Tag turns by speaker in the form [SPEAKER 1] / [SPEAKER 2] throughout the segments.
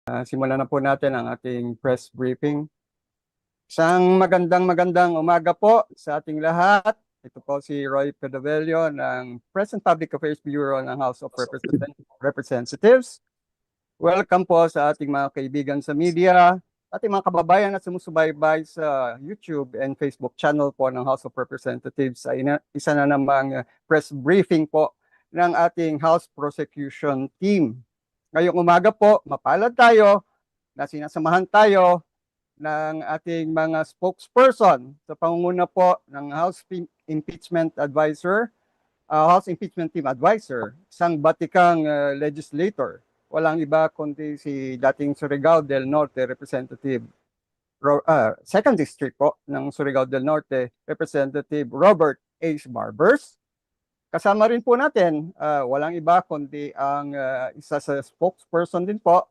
[SPEAKER 1] Simulan na po natin ang ating press briefing. Isang magandang umaga po sa ating lahat. Ito po si Roy Pedovelio ng Press and Public Affairs Bureau ng House of Representatives. Welcome po sa ating mga kaibigan sa media, ating mga kababayan na sumusubaybay sa YouTube and Facebook channel po ng House of Representatives sa isa na namang press briefing po ng ating House Prosecution Team. Ngayong umaga po, mapalad tayo na sinasamahan tayo ng ating mga spokesperson sa pangunguna po ng House Impeachment Team Advisor, isang batikang legislator. Walang iba kundi si dating Surigao del Norte Representative, Second District po ng Surigao del Norte, Representative Robert H. Barbers. Kasama rin po natin, walang iba kundi ang isa sa spokesperson din po,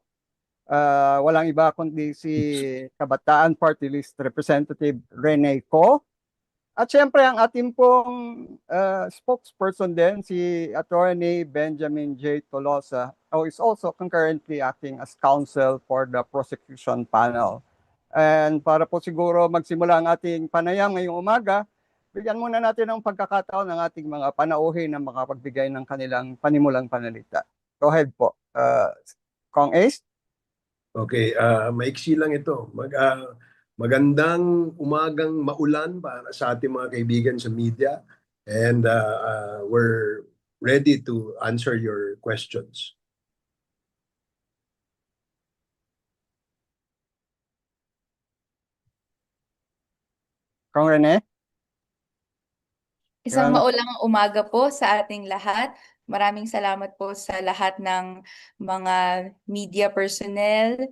[SPEAKER 1] walang iba kundi si Kabataan Party List Representative Rene Co. At syempre ang ating pong spokesperson din, si Attorney Benjamin J. Tolosa, who is also concurrently acting as counsel for the prosecution panel. And para po siguro magsimula ang ating panayam ngayong umaga, bigyan muna natin ng pagkakataon ng ating mga panauhin na makapagbigay ng kanilang panimulang panalita. Go ahead po, Kong Ace.
[SPEAKER 2] Okay, maiksi lang ito. Magandang umagang maulan para sa ating mga kaibigan sa media, and we're ready to answer your questions.
[SPEAKER 1] Kong Rene.
[SPEAKER 3] Isang maulang umaga po sa ating lahat. Maraming salamat po sa lahat ng mga media personnel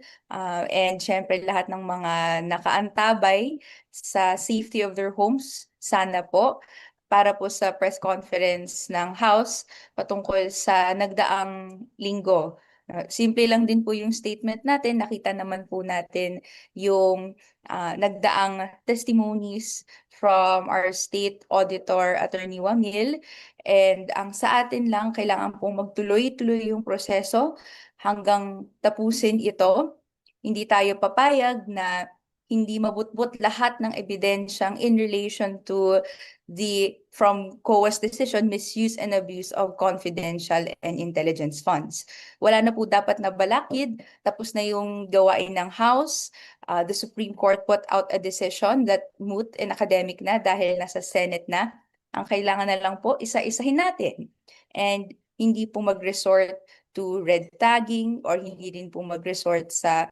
[SPEAKER 3] and syempre lahat ng mga nakaantabay sa safety of their homes. Sana po para po sa press conference ng House patungkol sa nagdaang linggo. Simple lang din po yung statement natin. Nakita naman po natin yung nagdaang testimonies from our State Auditor, Attorney Wangil. And ang sa atin lang, kailangan pong magtuloy-tuloy yung proseso hanggang tapusin ito. Hindi tayo papayag na hindi mabutbut lahat ng ebidensyang in relation to from COA's decision, misuse and abuse of confidential and intelligence funds. Wala na po dapat na balakid, tapos na yung gawain ng House. The Supreme Court put out a decision that moot and academic na dahil nasa Senate na. Ang kailangan na lang po, isa-isahin natin. And hindi po mag-resort to red tagging or hindi din po mag-resort sa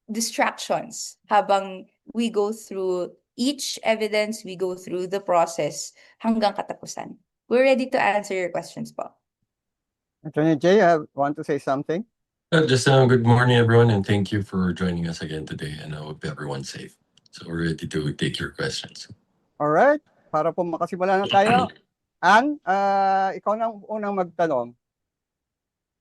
[SPEAKER 3] distractions habang we go through each evidence, we go through the process hanggang katapusan. We're ready to answer your questions po.
[SPEAKER 1] Attorney Jay, I want to say something.
[SPEAKER 4] Just good morning, everyone, and thank you for joining us again today. And I hope everyone's safe. So we're ready to take your questions.
[SPEAKER 1] All right, para po makasimula na tayo. Ann, ikaw na unang magtanong.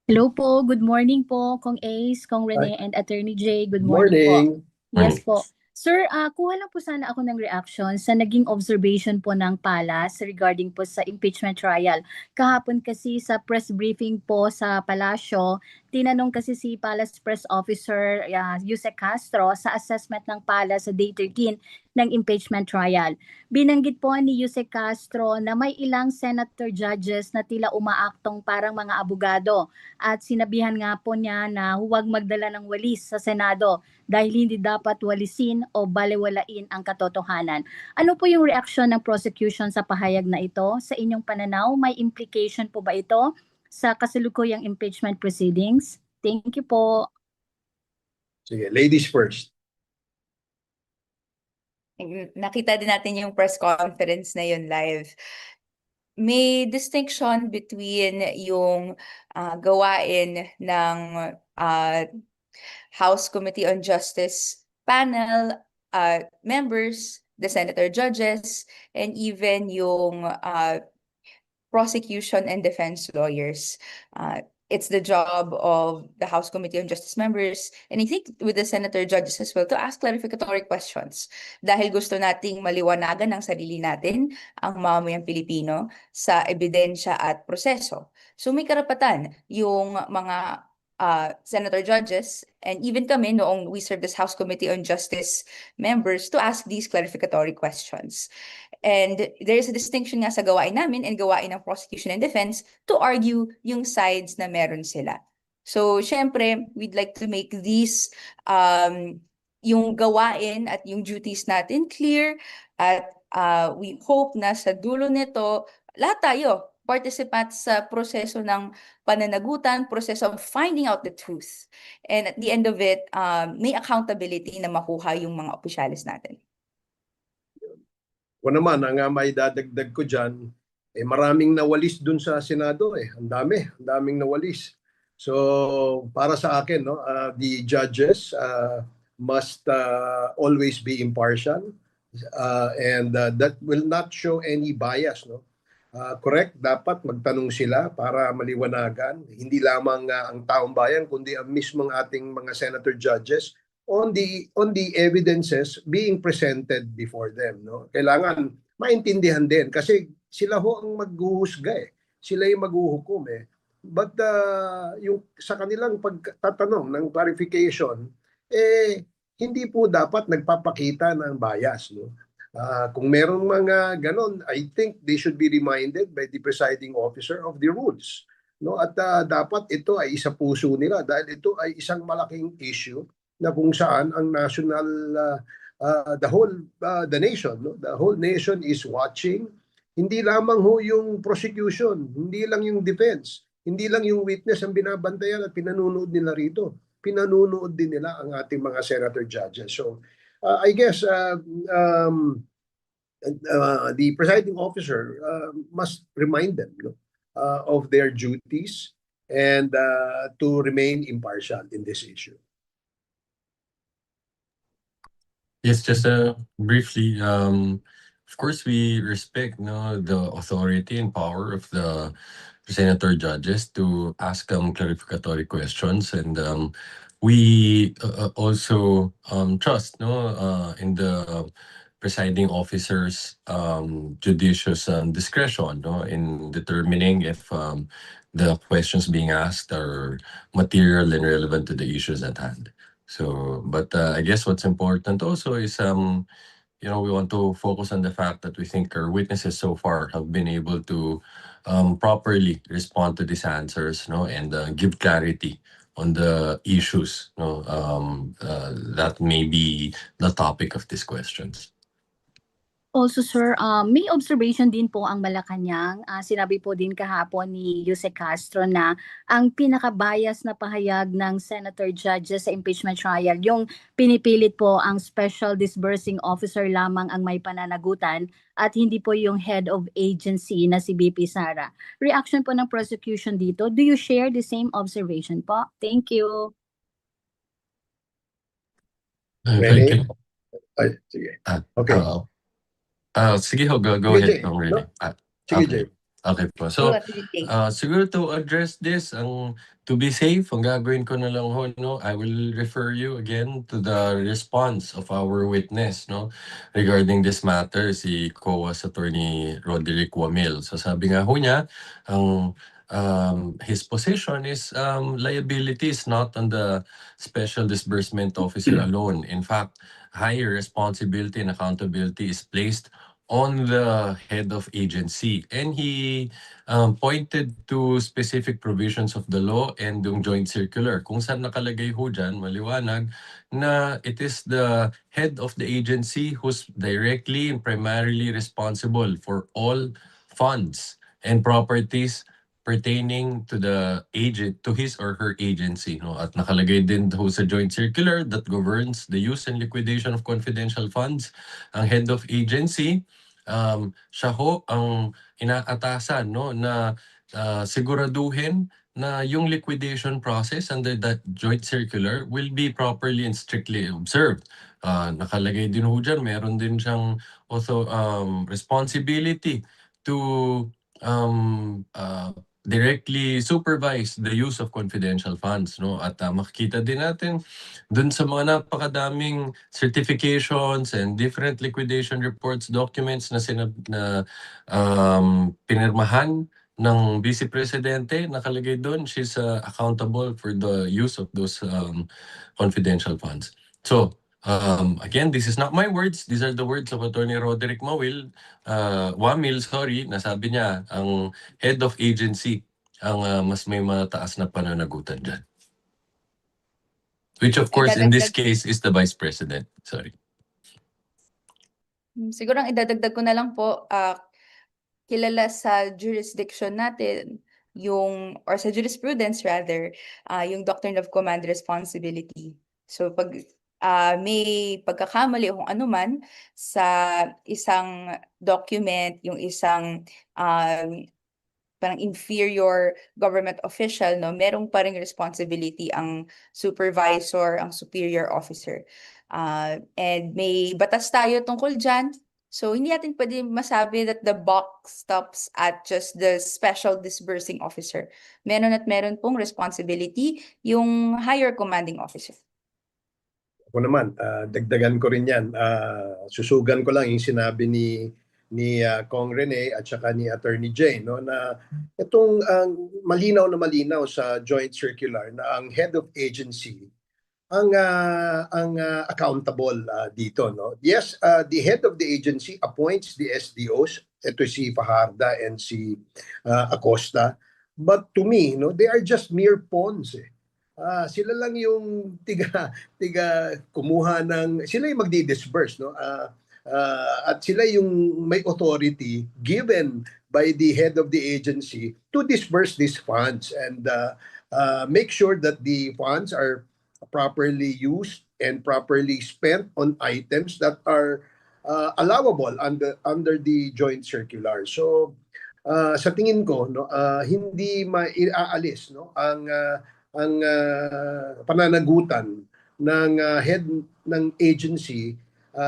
[SPEAKER 5] Hello po, good morning po, Kong Ace, Kong Rene, and Attorney Jay. Good morning po. Yes po. Sir, kuha lang po sana ako ng reaction sa naging observation po ng Palas regarding po sa impeachment trial. Kahapon kasi sa press briefing po sa Palasyo, tinanong kasi si Palas Press Officer Yusek Castro sa assessment ng Palas sa Day 13 ng impeachment trial. Binanggit po ni Yusek Castro na may ilang senator judges na tila umaaktong parang mga abogado at sinabihan nga po niya na huwag magdala ng walis sa Senado dahil hindi dapat walisin o balewalain ang katotohanan. Ano po yung reaksyon ng prosecution sa pahayag na ito? Sa inyong pananaw, may implication po ba ito sa kasalukuyang impeachment proceedings? Thank you po.
[SPEAKER 2] Sige, ladies first.
[SPEAKER 3] Nakita din natin yung press conference na yun live. May distinction between yung gawain ng House Committee on Justice panel members, the senator judges, and even yung prosecution and defense lawyers. It's the job of the House Committee on Justice members, and I think with the senator judges as well, to ask clarificatory questions. Dahil gusto nating maliwanagan ng sarili natin, ang mamamayang Pilipino, sa ebidensya at proseso. So may karapatan yung mga senator judges, and even kami noong we served as House Committee on Justice members to ask these clarificatory questions. And there is a distinction nga sa gawain namin and gawain ng prosecution and defense to argue yung sides na meron sila. So, syempre, we'd like to make these yung gawain at yung duties natin clear, at we hope na sa dulo nito, lahat tayo participant sa proseso ng pananagutan, proseso of finding out the truth. And at the end of it, may accountability na makuha yung mga opisyalis natin.
[SPEAKER 2] Kung naman, ang may dadagdag ko dyan, maraming nawalis dun sa Senado. Ang daming nawalis. So, para sa akin, no, the judges must always be impartial, and that will not show any bias, no. Correct, dapat magtanong sila para maliwanagan, hindi lamang ang taong bayan, kundi ang mismong ating mga senator judges on the evidences being presented before them, no. Kailangan maintindihan din kasi sila ho ang maghuhusga sila yung maghuhukom but yung sa kanilang pagtatanong ng clarification hindi po dapat nagpapakita ng bias, no. Kung merong mga ganon, I think they should be reminded by the presiding officer of the rules, no. At dapat ito ay isa puso nila dahil ito ay isang malaking issue na kung saan ang national the nation, no, the whole nation is watching. Hindi lamang ho yung prosecution, hindi lang yung defense, hindi lang yung witness ang binabantayan at pinanunood nila rito. Pinanunood din nila ang ating mga senator judges. So I guess the presiding officer must remind them, no, of their duties and to remain impartial in this issue.
[SPEAKER 4] Yes, just briefly, of course, we respect the authority and power of the senator judges to ask clarificatory questions, and we also trust in the presiding officer's judicious discretion in determining if the questions being asked are material and relevant to the issues at hand. So, but I guess what's important also is we want to focus on the fact that we think our witnesses so far have been able to properly respond to these answers, and give clarity on the issues, that may be the topic of these questions.
[SPEAKER 5] Also, sir, may observation din po ang Malacanang. Sinabi po din kahapon ni Jose Castro na ang pinaka-bias na pahayag ng senator judges sa impeachment trial, yung pinipilit po ang special disbursing officer lamang ang may pananagutan at hindi po yung head of agency na si BP Sara. Reaction po ng prosecution dito, do you share the same observation po? Thank you.
[SPEAKER 2] Ready? Sige. Okay.
[SPEAKER 4] Sige ho, go
[SPEAKER 2] Sige,
[SPEAKER 4] ahead.
[SPEAKER 2] Jay.
[SPEAKER 4] Really.
[SPEAKER 2] Sige,
[SPEAKER 4] Okay.
[SPEAKER 2] Jay.
[SPEAKER 4] Okay po. So,
[SPEAKER 3] Go ahead, Jay.
[SPEAKER 4] siguro to address this, to be safe, ang gagawin ko na lang ho, I will refer you again to the response of our witness, regarding this matter, si COA's attorney Roderick Wamil. So sabi nga ho niya, his position is liability is not on the special disbursement officer alone. In fact, higher responsibility and accountability is placed on the head of agency. And he pointed to specific provisions of the law and yung joint circular. Kung saan nakalagay ho dyan, maliwanag, na it is the head of the agency who's directly and primarily responsible for all funds and properties pertaining to the agent, to his or her agency. At nakalagay din ho sa joint circular that governs the use and liquidation of confidential funds. Ang head of agency, siya ho ang inaatasan na siguraduhin na yung liquidation process under that joint circular will be properly and strictly observed. Nakalagay din ho dyan, meron din siyang also responsibility to directly supervise the use of confidential funds, at makikita din natin dun sa mga napakadaming certifications and different liquidation reports documents na pinirmahan ng Vice Presidente, nakalagay doon, she's accountable for the use of those confidential funds. So, again, this is not my words. These are the words of Attorney Roderick Wamil, nasabi niya, ang head of agency ang mas may mataas na pananagutan dyan. Which of course, in this case, is the Vice President. Sorry.
[SPEAKER 3] Siguro ang idadagdag ko na lang po, kilala sa jurisdiction natin or sa jurisprudence rather, yung doctrine of command responsibility. So pag may pagkakamali o kung ano man sa isang document, yung isang parang inferior government official, no, merong pa ring responsibility ang supervisor, ang superior officer. And may batas tayo tungkol dyan. So, hindi natin pwede masabi that the buck stops at just the special disbursing officer. Meron at meron pong responsibility yung higher commanding officer.
[SPEAKER 2] Ako naman, dagdagan ko rin yan. Susugan ko lang yung sinabi ni Kong Rene at saka ni Attorney Jay, no, na itong malinaw na malinaw sa joint circular na ang head of agency ang accountable dito, no. Yes, the head of the agency appoints the SDOs, ito si Fajarda and si Acosta, but to me, no, they are just mere pawns. Sila lang yung tiga kumuha ng, sila yung magdi-disburse, no. At sila yung may authority given by the head of the agency to disburse these funds and make sure that the funds are properly used and properly spent on items that are allowable under the joint circular. So sa tingin ko, no, hindi maiaalis, no, ang pananagutan ng head ng agency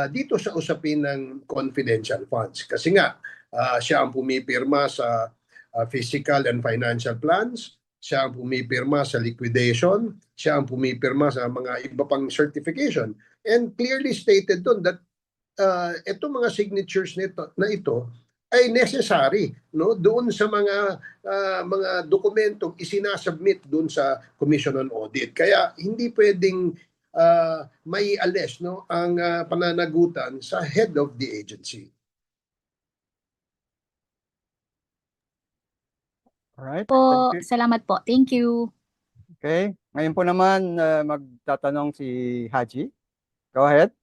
[SPEAKER 2] dito sa usapin ng confidential funds. Kasi nga, siya ang pumipirma sa physical and financial plans, siya ang pumipirma sa liquidation, siya ang pumipirma sa mga iba pang certification. And clearly stated doon that itong mga signatures na ito ay necessary, no, doon sa mga dokumentong isinasubmit doon sa Commission on Audit. Kaya hindi pwedeng may alis, no, ang pananagutan sa head of the agency.
[SPEAKER 1] Alright.
[SPEAKER 5] Po,
[SPEAKER 1] Thank you.
[SPEAKER 5] salamat po. Thank you.
[SPEAKER 1] Okay. Ngayon po naman magtatanong si Haji. Go ahead.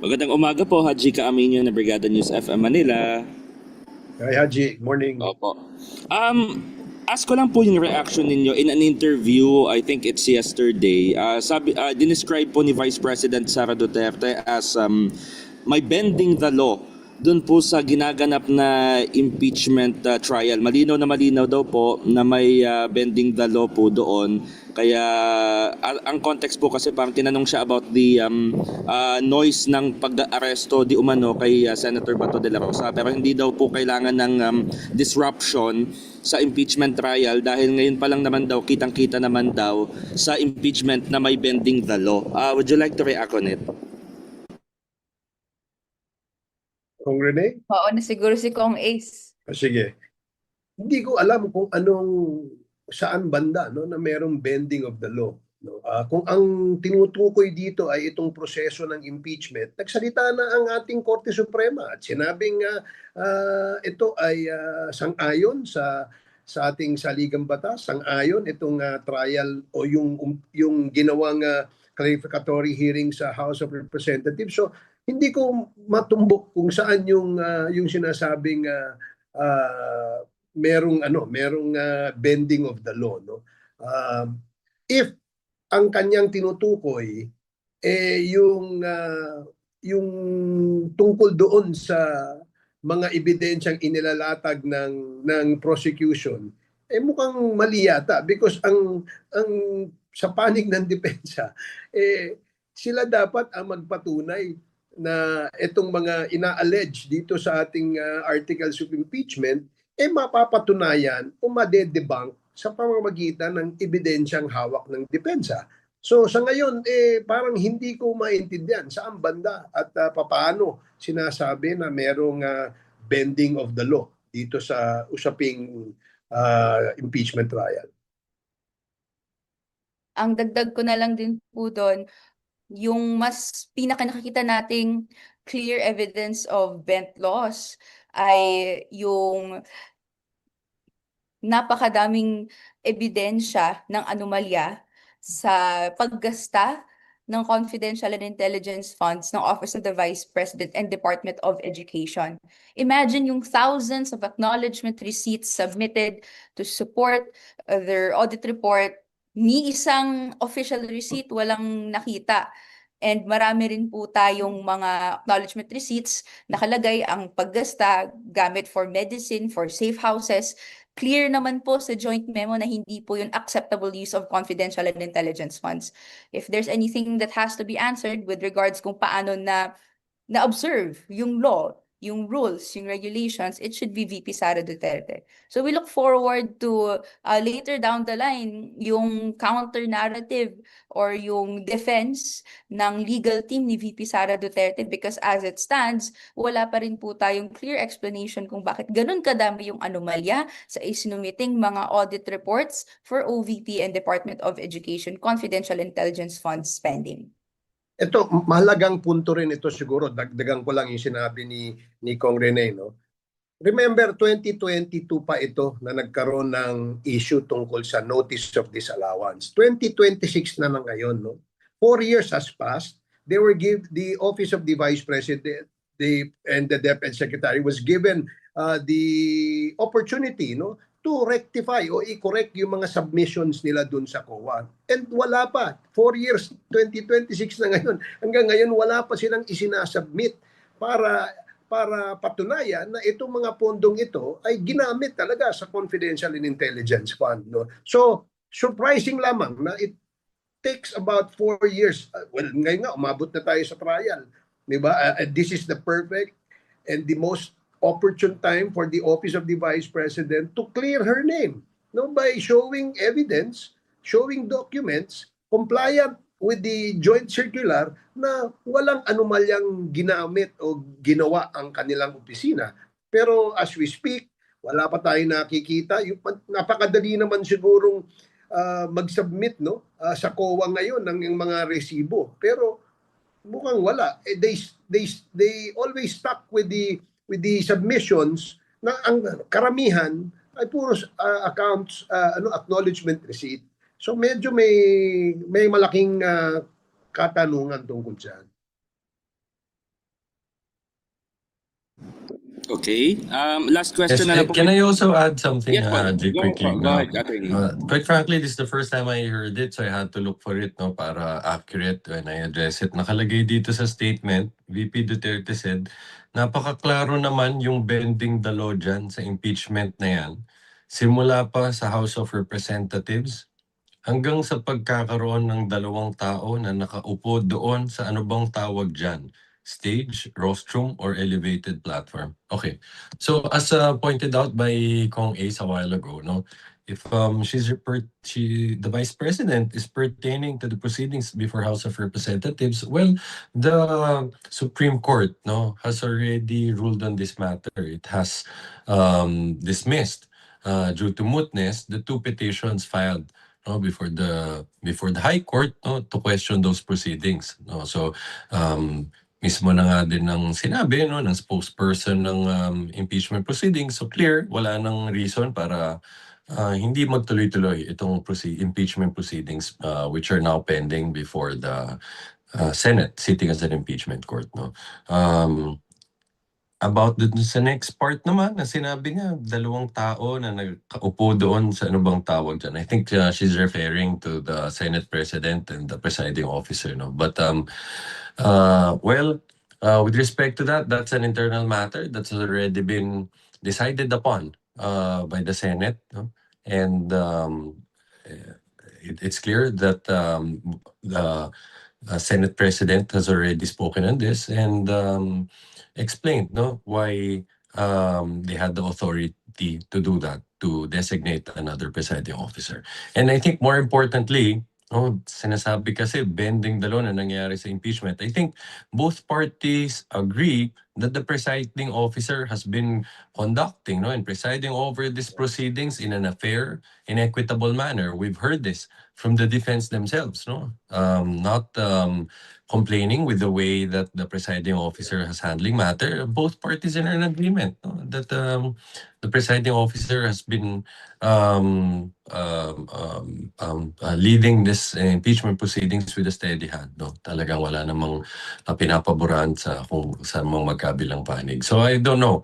[SPEAKER 6] Magandang umaga po, Haji Kaaminyo na Brigada News FM Manila.
[SPEAKER 2] Hi Haji, morning.
[SPEAKER 6] Opo. Ask ko lang po yung reaction ninyo in an interview, I think it's yesterday. Dinescribe po ni Vice President Sara Duterte as may bending the law doon po sa ginaganap na impeachment trial. Malinaw na malinaw daw po na may bending the law po doon. Kaya ang context po kasi parang tinanong siya about the noise ng pag-aresto di umano kay Senator Bato de la Rosa. Pero hindi daw po kailangan ng disruption sa impeachment trial dahil ngayon pa lang naman daw, kitang-kita naman daw sa impeachment na may bending the law. Would you like to react on it?
[SPEAKER 2] Kong Rene?
[SPEAKER 3] Oo, na siguro si Kong Ace.
[SPEAKER 2] Sige. Hindi ko alam kung saan banda, no, na merong bending of the law. No? Kung ang tinutukoy dito ay itong proseso ng impeachment, nagsalita na ang ating Korte Suprema at sinabing ito ay sang-ayon sa ating saligang batas, sang-ayon itong trial o yung ginawang clarificatory hearing sa House of Representatives. So hindi ko matumbok kung saan yung sinasabing merong bending of the law, no. If ang kanyang tinutukoy yung tungkol doon sa mga ebidensyang inilalatag ng prosecution, mukhang mali yata because ang sa panig ng depensa sila dapat ang magpatunay na itong mga ina-allege dito sa ating articles of impeachment mapapatunayan o madedebunk sa pamamagitan ng ebidensyang hawak ng depensa. So sa ngayon parang hindi ko maintindihan saan banda at papaano sinasabi na merong bending of the law dito sa usaping impeachment trial.
[SPEAKER 3] Ang dagdag ko na lang din po doon, yung mas nakikita nating clear evidence of bent laws ay yung napakadaming ebidensya ng anomalya sa paggasta ng confidential and intelligence funds ng Office of the Vice President and Department of Education. Imagine yung thousands of acknowledgement receipts submitted to support their audit report. Ni isang official receipt walang nakita. And marami rin po tayong mga acknowledgement receipts nakalagay ang paggasta gamit for medicine, for safe houses. Clear naman po sa joint memo na hindi po yun acceptable use of confidential and intelligence funds. If there's anything that has to be answered with regards kung paano na-observe yung law, yung rules, yung regulations, it should be VP Sara Duterte. So we look forward to later down the line, yung counter-narrative or yung defense ng legal team ni VP Sara Duterte, because as it stands, wala pa rin po tayong clear explanation kung bakit ganun kadami yung anomalya sa isinumiting mga audit reports for OVP and Department of Education confidential intelligence funds spending.
[SPEAKER 2] Ito, mahalagang punto rin ito siguro, dagdagan ko lang yung sinabi ni Kong Rene, no? Remember, 2022 pa ito na nagkaroon ng issue tungkol sa notice of disallowance. 2026 na ngayon, no? 4 years has passed. The Office of the Vice President and the DepEd Secretary was given the opportunity, no, to rectify o i-correct yung mga submissions nila dun sa COA. And wala pa. 4 years, 2026 na ngayon. Hanggang ngayon, wala pa silang isinasubmit para patunayan na itong mga pondong ito ay ginamit talaga sa Confidential and Intelligence Fund. No? So, surprising lamang na it takes about 4 years. Well, ngayon nga, umabot na tayo sa trial. Diba? This is the perfect and the most opportune time for the Office of the Vice President to clear her name, no, by showing evidence, showing documents compliant with the joint circular na walang anomalyang ginamit o ginawa ang kanilang opisina. Pero as we speak, wala pa tayong nakikita. Napakadali naman sigurong mag-submit, no, sa COA ngayon ng mga resibo. Pero mukhang wala. They always stuck with the submissions na ang karamihan ay puro accounts, acknowledgement receipt. So medyo may malaking katanungan tungkol dyan.
[SPEAKER 6] Okay. Last question na lang po.
[SPEAKER 4] Can I also add something,
[SPEAKER 6] Yes,
[SPEAKER 4] Jay,
[SPEAKER 6] go
[SPEAKER 4] quickly?
[SPEAKER 6] ahead, Attorney.
[SPEAKER 4] Quite frankly, this is the first time I heard it, so I had to look for it, no, para accurate when I address it. Nakalagay dito sa statement, VP Duterte said, napakaklaro naman yung bending the law dyan sa impeachment na yan. Simula pa sa House of Representatives hanggang sa pagkakaroon ng 2 tao na nakaupo doon sa ano bang tawag dyan? Stage, rostrum, or elevated platform. Okay. So as pointed out by Kong Ace a while ago, no, if the Vice President is pertaining to the proceedings before House of Representatives, well, the Supreme Court, no, has already ruled on this matter. It has dismissed due to mootness the 2 petitions filed, no, before the High Court, no, to question those proceedings. No, so mismo na nga din ng sinabi, no, ng spokesperson ng impeachment proceedings. So clear, wala nang reason para hindi magtuloy-tuloy itong impeachment proceedings which are now pending before the Senate sitting as an impeachment court. No? About sa next part naman, na sinabi niya, 2 tao na nagkaupo doon sa ano bang tawag dyan. I think she's referring to the Senate President and the presiding officer. No? But with respect to that, that's an internal matter that's already been decided upon by the Senate. No? And it's clear that the Senate President has already spoken on this and explained, no, why they had the authority to do that, to designate another presiding officer. And I think more importantly, sinasabi kasi bending the law na nangyari sa impeachment. I think both parties agree that the presiding officer has been conducting, and presiding over these proceedings in an fair and equitable manner. We've heard this from the defense themselves, not complaining with the way that the presiding officer has handling matter. Both parties are in agreement, that the presiding officer has been leading this impeachment proceedings with a steady hand. Talagang wala namang pinapaboran sa mga magkabilang panig. So I don't know,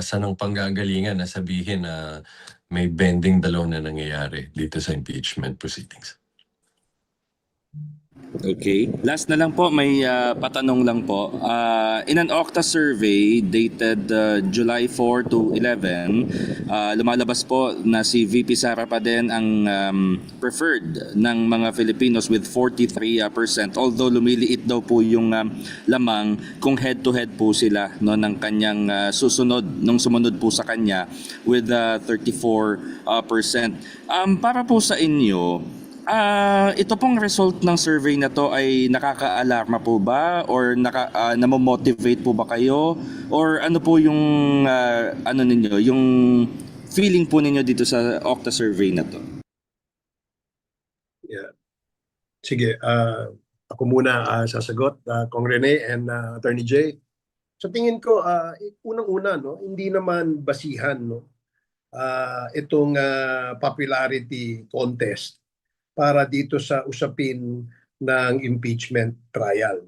[SPEAKER 4] saan ang panggagalingan na sabihin na may bending the law na nangyayari dito sa impeachment proceedings.
[SPEAKER 6] Okay. Last na lang po, may patanong lang po. In an Okta survey dated July 4 to 11, lumalabas po na si VP Sara pa din ang preferred ng mga Filipinos with 43%. Although lumiliit daw po yung lamang kung head-to-head po sila ng kanyang sumunod po sa kanya with 34%. Para po sa inyo, ito pong result ng survey na to ay nakaka-alarma po ba or namomotivate po ba kayo or ano po yung ninyo, yung feeling po ninyo dito sa Okta survey na to?
[SPEAKER 2] Yeah. Sige, ako muna sasagot, Kong Rene and Attorney Jay. Sa tingin ko, unang-una, hindi naman basihan itong popularity contest para dito sa usapin ng impeachment trial.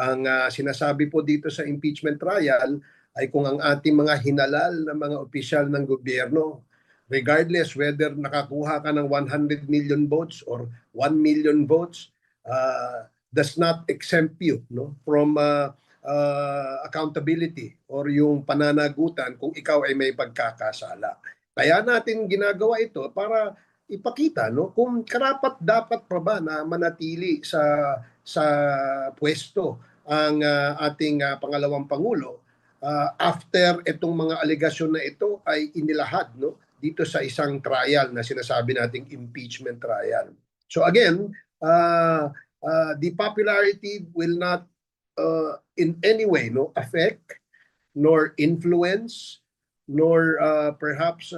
[SPEAKER 2] Ang sinasabi po dito sa impeachment trial ay kung ang ating mga hinalal na mga opisyal ng gobyerno, regardless whether nakakuha ka ng 100 million votes or 1 million votes, does not exempt you from accountability or yung pananagutan kung ikaw ay may pagkakasala. Kaya natin ginagawa ito para ipakita kung karapat dapat pa ba na manatili sa pwesto ang ating pangalawang pangulo after itong mga alegasyon na ito ay inilahad dito sa isang trial na sinasabi nating impeachment trial. So again, the popularity will not in any way affect nor influence nor perhaps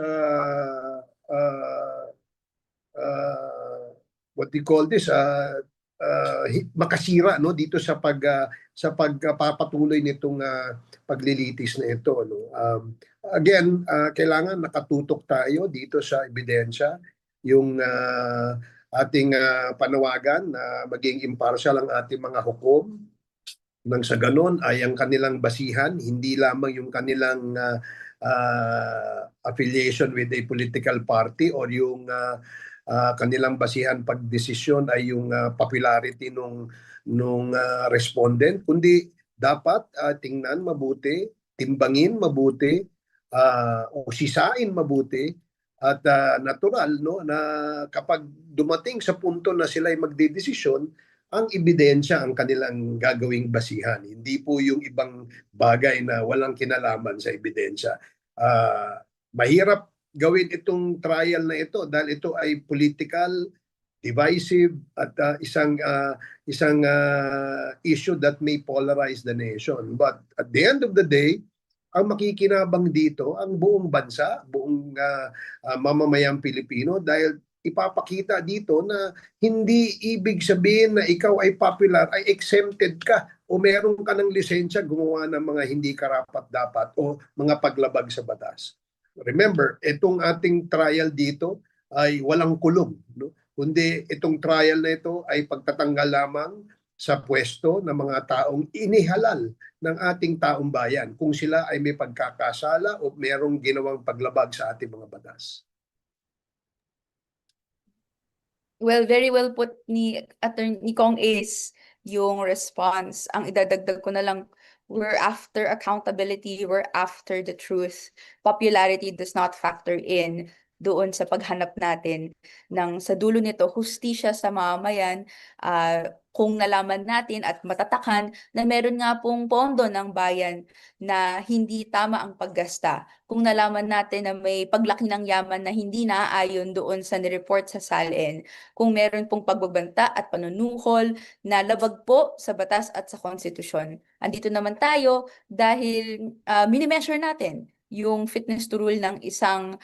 [SPEAKER 2] what do you call this, makasira dito sa pagpapatuloy nitong paglilitis na ito. Again, kailangan nakatutok tayo dito sa ebidensya, yung ating panawagan na maging impartial ang ating mga hukom, nang sa ganon ay ang kanilang basihan, hindi lamang yung kanilang affiliation with a political party or yung kanilang basihan pagdesisyon ay yung popularity nung respondent, kundi dapat tingnan mabuti, timbangin mabuti, o sisain mabuti at natural na kapag dumating sa punto na sila ay magdedesisyon, ang ebidensya ang kanilang gagawing basihan, hindi po yung ibang bagay na walang kinalaman sa ebidensya. Mahirap gawin itong trial na ito dahil ito ay political, divisive at isang issue that may polarize the nation. But at the end of the day, ang makikinabang dito ang buong bansa, buong mamamayang Pilipino, dahil ipapakita dito na hindi ibig sabihin na ikaw ay popular, ay exempted ka o meron ka ng lisensya gumawa ng mga hindi karapat-dapat o mga paglabag sa batas. Remember, itong ating trial dito ay walang kulong, kundi itong trial na ito ay pagtatanggal lamang sa pwesto ng mga taong inihalal ng ating taong bayan kung sila ay may pagkakasala o merong ginawang paglabag sa ating mga batas.
[SPEAKER 3] Well, very well put ni Kong Ace yung response. Ang idadagdag ko na lang, we're after accountability, we're after the truth. Popularity does not factor in doon sa paghanap natin ng sa dulo nito hustisya sa mamamayan, kung nalaman natin at matatakan na meron nga pong pondo ng bayan na hindi tama ang paggasta, kung nalaman natin na may paglaki ng yaman na hindi naaayon doon sa nireport sa SALN, kung meron pong pagbabanta at panunuhol na labag po sa batas at sa konstitusyon. Andito naman tayo dahil minimeasure natin yung fitness to rule ng isang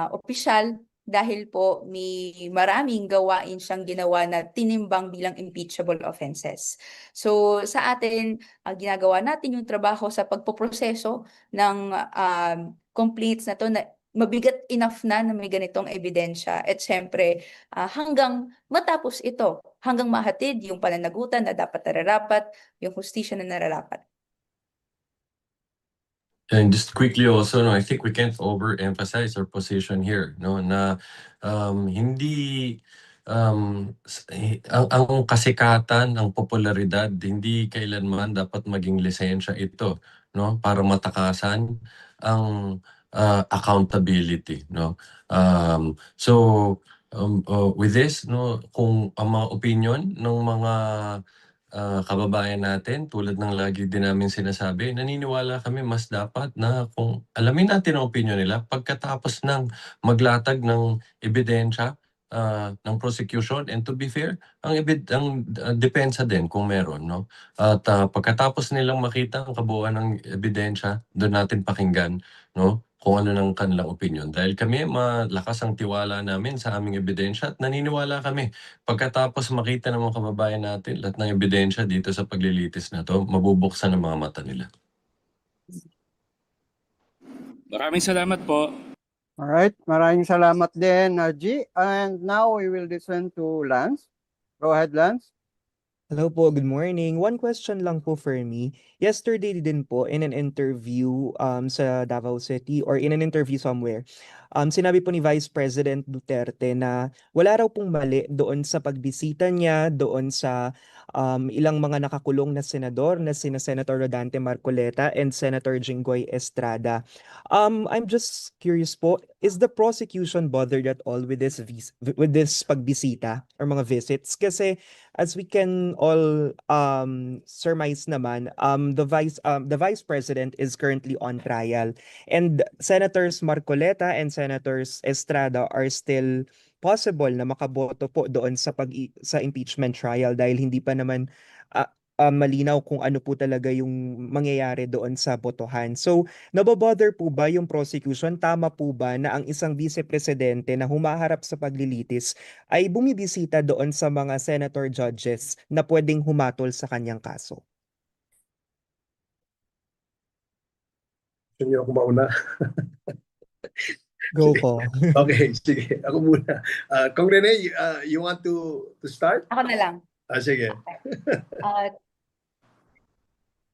[SPEAKER 3] opisyal dahil po may maraming gawain siyang ginawa na tinimbang bilang impeachable offenses. So sa atin, ginagawa natin yung trabaho sa pagpoproseso ng complaints na to na mabigat enough na may ganitong ebidensya. At syempre, hanggang matapos ito, hanggang mahatid yung pananagutan na dapat nararapat, yung hustisya na nararapat.
[SPEAKER 4] And just quickly also, no, I think we can't overemphasize our position here, no, na hindi ang kasikatan, ang popularidad, hindi kailanman dapat maging lisensya ito, no, para matakasan ang accountability, no. With this, no, kung ang mga opinion ng mga kababayan natin, tulad ng lagi din namin sinasabi, naniniwala kami mas dapat na kung alamin natin ang opinion nila pagkatapos ng maglatag ng ebidensya ng prosecution, and to be fair, ang depensa din kung meron, no? At pagkatapos nilang makita ang kabuuan ng ebidensya, doon natin pakinggan, no, kung ano ng kanilang opinion. Dahil kami, malakas ang tiwala namin sa aming ebidensya at naniniwala kami pagkatapos makita ng mga kababayan natin lahat ng ebidensya dito sa paglilitis na to, mabubuksan ang mga mata nila.
[SPEAKER 6] Maraming salamat po.
[SPEAKER 1] Alright, maraming salamat din, G. And now we will listen to Lance. Go ahead, Lance.
[SPEAKER 7] Hello po, good morning. One question lang po for me. Yesterday din po in an interview sa Davao City or in an interview somewhere, sinabi po ni Vice President Duterte na wala raw pong mali doon sa pagbisita niya doon sa ilang mga nakakulong na senador na sina Senator Rodante Marcoleta and Senator Jinggoy Estrada. I'm just curious po, is the prosecution bothered at all with this pagbisita or mga visits? Kasi as we can all surmise naman, the vice president is currently on trial, and Senators Marcoleta and Senators Estrada are still possible na makaboto po doon sa sa impeachment trial dahil hindi pa naman malinaw kung ano po talaga yung mangyayari doon sa botohan. So, nabobother po ba yung prosecution? Tama po ba na ang isang vice-presidente na humaharap sa paglilitis ay bumibisita doon sa mga senator judges na pwedeng humatol sa kanyang kaso?
[SPEAKER 2] Gusto niyo ako mauna?
[SPEAKER 7] Go po.
[SPEAKER 2] Okay, sige. Ako muna. Kung Rene, you want to start?
[SPEAKER 3] Ako na lang.
[SPEAKER 2] Sige.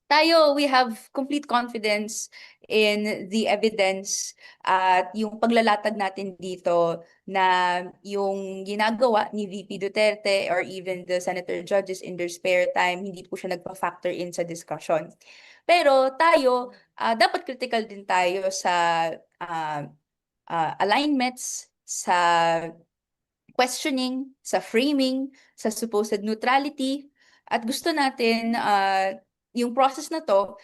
[SPEAKER 3] Tayo, we have complete confidence in the evidence at yung paglalatag natin dito na yung ginagawa ni VP Duterte or even the senator judges in their spare time, hindi po siya nagpa-factor in sa discussion. Pero tayo, dapat critical din tayo sa alignments, sa questioning, sa framing, sa supposed neutrality. At gusto natin yung process na to,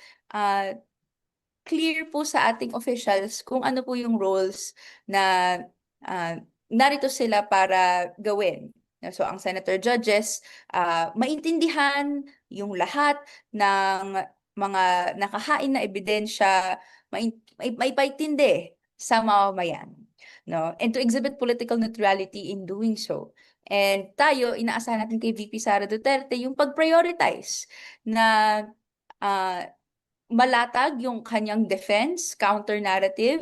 [SPEAKER 3] clear po sa ating officials kung ano po yung roles na narito sila para gawin. So ang senator judges, maintindihan yung lahat ng mga nakahain na ebidensya, may paitindi sa mamamayan. No? And to exhibit political neutrality in doing so. And tayo, inaasahan natin kay VP Sara Duterte yung pag-prioritize na malatag yung kanyang defense, counter-narrative,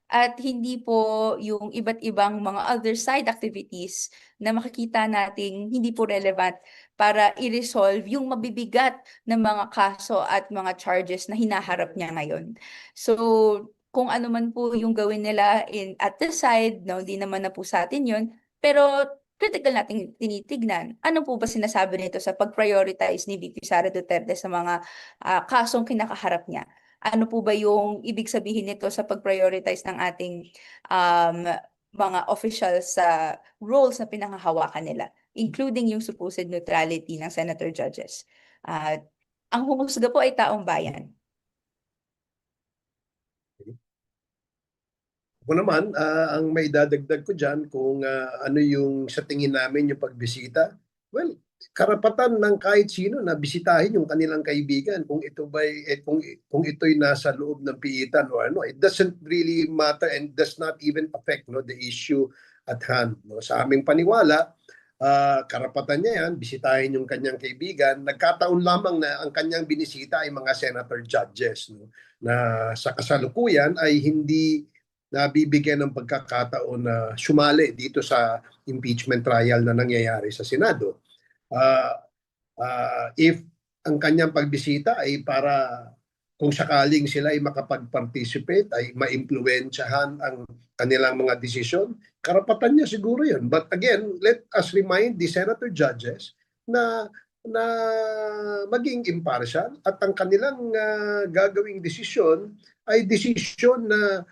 [SPEAKER 3] at hindi po yung iba't ibang mga other side activities na makikita nating hindi po relevant para i-resolve yung mabibigat na mga kaso at mga charges na hinaharap niya ngayon. So, kung ano man po yung gawin nila at the side, no, hindi naman na po sa atin yun, pero critical nating tinitignan. Ano po ba sinasabi nito sa pag-prioritize ni VP Sara Duterte sa mga kasong kinakaharap niya? Ano po ba yung ibig sabihin nito sa pag-prioritize ng ating mga official sa roles na pinanghahawakan nila, including yung supposed neutrality ng senator judges. Ang humusga po ay taong bayan.
[SPEAKER 2] Ako naman, ang may dadagdag ko dyan kung ano yung sa tingin namin yung pagbisita, well, karapatan ng kahit sino na bisitahin yung kanilang kaibigan kung ito kung ito'y nasa loob ng piitan o ano. It doesn't really matter and does not even affect the issue at hand. No? Sa aming paniwala, karapatan niya yan, bisitahin yung kanyang kaibigan. Nagkataon lamang na ang kanyang binisita ay mga senator judges, no? Na sa kasalukuyan ay hindi nabibigyan ng pagkakataon na sumali dito sa impeachment trial na nangyayari sa Senado. If ang kanyang pagbisita ay para kung sakaling sila ay makapag-participate, ay maimpluwensyahan ang kanilang mga desisyon, karapatan niya siguro yun. But again, let us remind the senator judges na maging impartial at ang kanilang gagawing desisyon ay desisyon na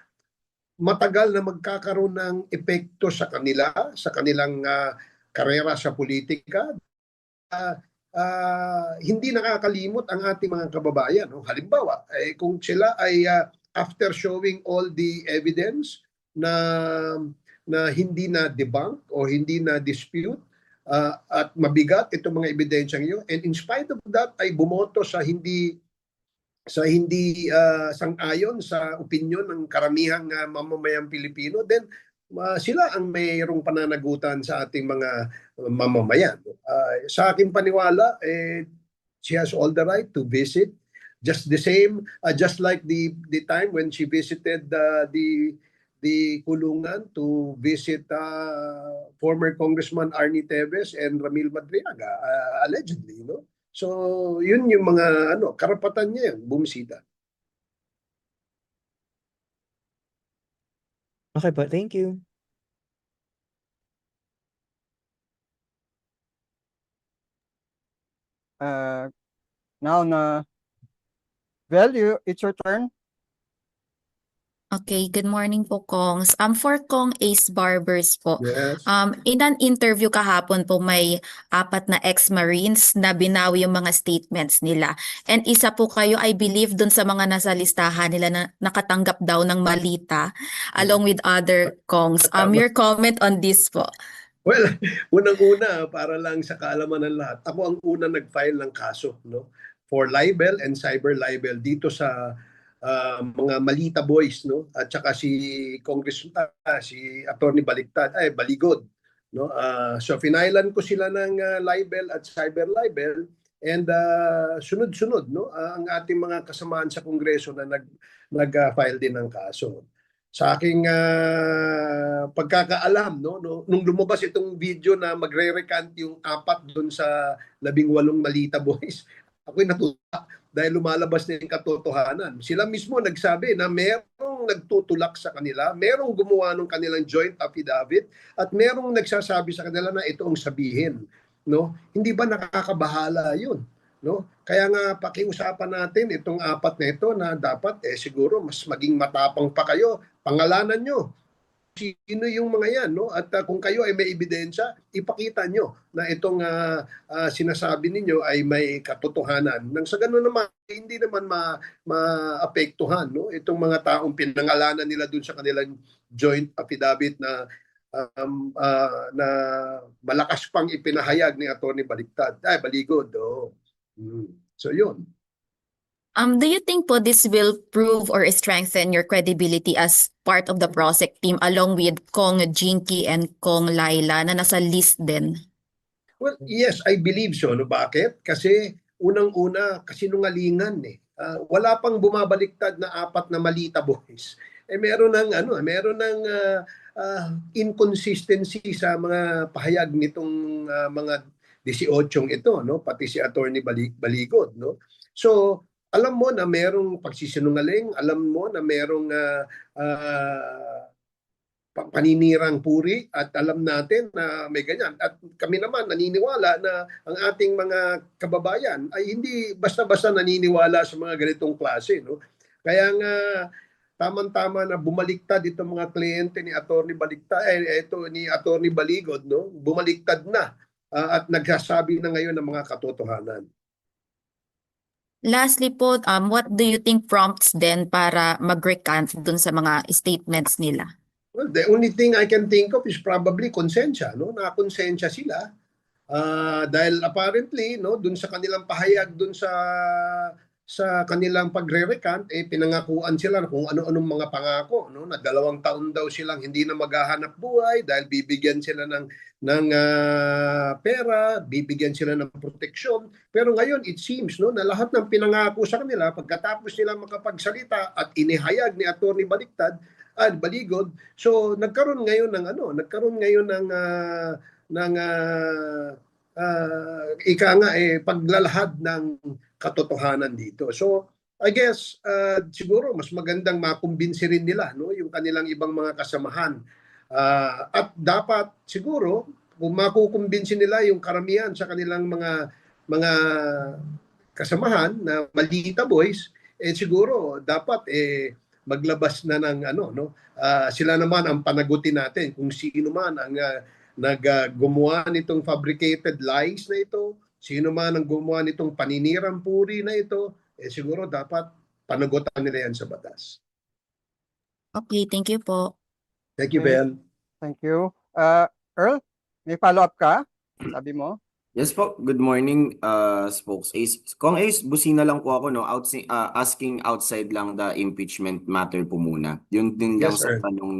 [SPEAKER 2] matagal na magkakaroon ng epekto sa kanilang karera sa politika. Hindi nakakalimot ang ating mga kababayan. No? Halimbawa, kung sila ay after showing all the evidence na hindi na debunk o hindi na dispute at mabigat itong mga ebidensyang iyo, and in spite of that ay bumoto sa hindi sang-ayon sa opinyon ng karamihang mamamayang Pilipino, then sila ang mayroong pananagutan sa ating mga mamamayan. Sa aking paniwala, she has all the right to visit. Just the same, just like the time when she visited the kulungan to visit former Congressman Arnie Teves and Ramil Madriaga, allegedly, no? So, yun yung mga karapatan niya yan, bumisita.
[SPEAKER 7] Okay po, thank you.
[SPEAKER 1] Now na Vel, it's your turn.
[SPEAKER 8] Okay, good morning po, Kongs. For Kong Ace Barbers po,
[SPEAKER 2] Yes.
[SPEAKER 8] in an interview kahapon po may 4 na ex-Marines na binawi yung mga statements nila. And isa po kayo, I believe, dun sa mga nasa listahan nila na nakatanggap daw ng malita along with other Kongs. Your comment on this po?
[SPEAKER 2] Well, unang-una, para lang sa kaalaman ng lahat, ako ang una nag-file ng kaso, no? For libel and cyber libel dito sa mga Malita boys, no? At saka si si Attorney Baligod, no? So finailan ko sila ng libel at cyber libel, and sunod-sunod, no? Ang ating mga kasamaan sa Kongreso na nag-file din ng kaso. Sa aking pagkakaalam, no, nung lumabas itong video na magre-recant yung 4 doon sa 18 Malita boys, ako'y natutuwa dahil lumalabas na yung katotohanan. Sila mismo nagsabi na merong nagtutulak sa kanila, merong gumawa ng kanilang joint affidavit, at merong nagsasabi sa kanila na ito ang sabihin. No? Hindi ba nakakabahala yun? No? Kaya nga pakiusapan natin itong 4 na ito na dapat siguro mas maging matapang pa kayo. Pangalanan nyo sino yung mga yan, no? At kung kayo ay may ebidensya, ipakita nyo na itong sinasabi ninyo ay may katotohanan. Nang sa gano'n naman, hindi naman maapektuhan, no? Itong mga taong pinangalanan nila dun sa kanilang joint affidavit na na malakas pang ipinahayag ni Atty. Baligod. Oh. So yun.
[SPEAKER 8] Do you think po this will prove or strengthen your credibility as part of the PROSEC team along with Kong Jinky and Kong Laila na nasa list din?
[SPEAKER 2] Well, yes, I believe so. No? Bakit? Kasi unang-una, kasinungalingan eh. Wala pang bumabaliktad na 4 na Malita boys. Meron ng inconsistency sa mga pahayag nitong mga 18 ito, no? Pati si Atty. Baligod, no? So, alam mo na merong pagsisinungaling, alam mo na merong paninirang puri, at alam natin na may ganyan. At kami naman naniniwala na ang ating mga kababayan ay hindi basta-basta naniniwala sa mga ganitong klase, no? Kaya nga tamang-tama na bumaliktad itong mga kliyente ni Attorney ni Attorney Baligod, no? Bumaliktad na at nagsasabi na ngayon ng mga katotohanan.
[SPEAKER 8] Lastly po, what do you think prompts then para mag-recant dun sa mga statements nila?
[SPEAKER 2] Well, the only thing I can think of is probably konsensya, no? Nakonsensya sila dahil apparently, no, dun sa kanilang pahayag dun sa kanilang pagre-recant, pinangakuan sila kung ano-anong mga pangako, no, na 2 taon daw silang hindi na maghahanap buhay dahil bibigyan sila ng pera, bibigyan sila ng proteksyon. Pero ngayon it seems, no, na lahat ng pinangako sa kanila pagkatapos nila makapagsalita at inihayag ni Attorney Baligod, so nagkaroon ngayon ng paglalahad ng katotohanan dito. So I guess siguro mas magandang makumbinsi rin nila, no, yung kanilang ibang mga kasamahan. At dapat siguro kung makukumbinsi nila yung karamihan sa kanilang mga kasamahan na Malita Boys, siguro dapat maglabas na ng sila naman ang panagutin natin kung sino man ang gumawa nitong fabricated lies na ito, sino man ang gumawa nitong paninirang puri na ito, siguro dapat panagutan nila yan sa batas.
[SPEAKER 8] Okay, thank you po.
[SPEAKER 2] Thank you,
[SPEAKER 1] Okay.
[SPEAKER 2] Ben.
[SPEAKER 1] Thank you. Earl, may follow-up ka? Sabi mo?
[SPEAKER 9] Yes po, good morning, Spokes Ace. Kung Ace, busina lang po ako, no, asking outside lang the impeachment matter po muna. Yun din lang
[SPEAKER 2] Yes,
[SPEAKER 9] sa
[SPEAKER 2] sir.
[SPEAKER 9] tanong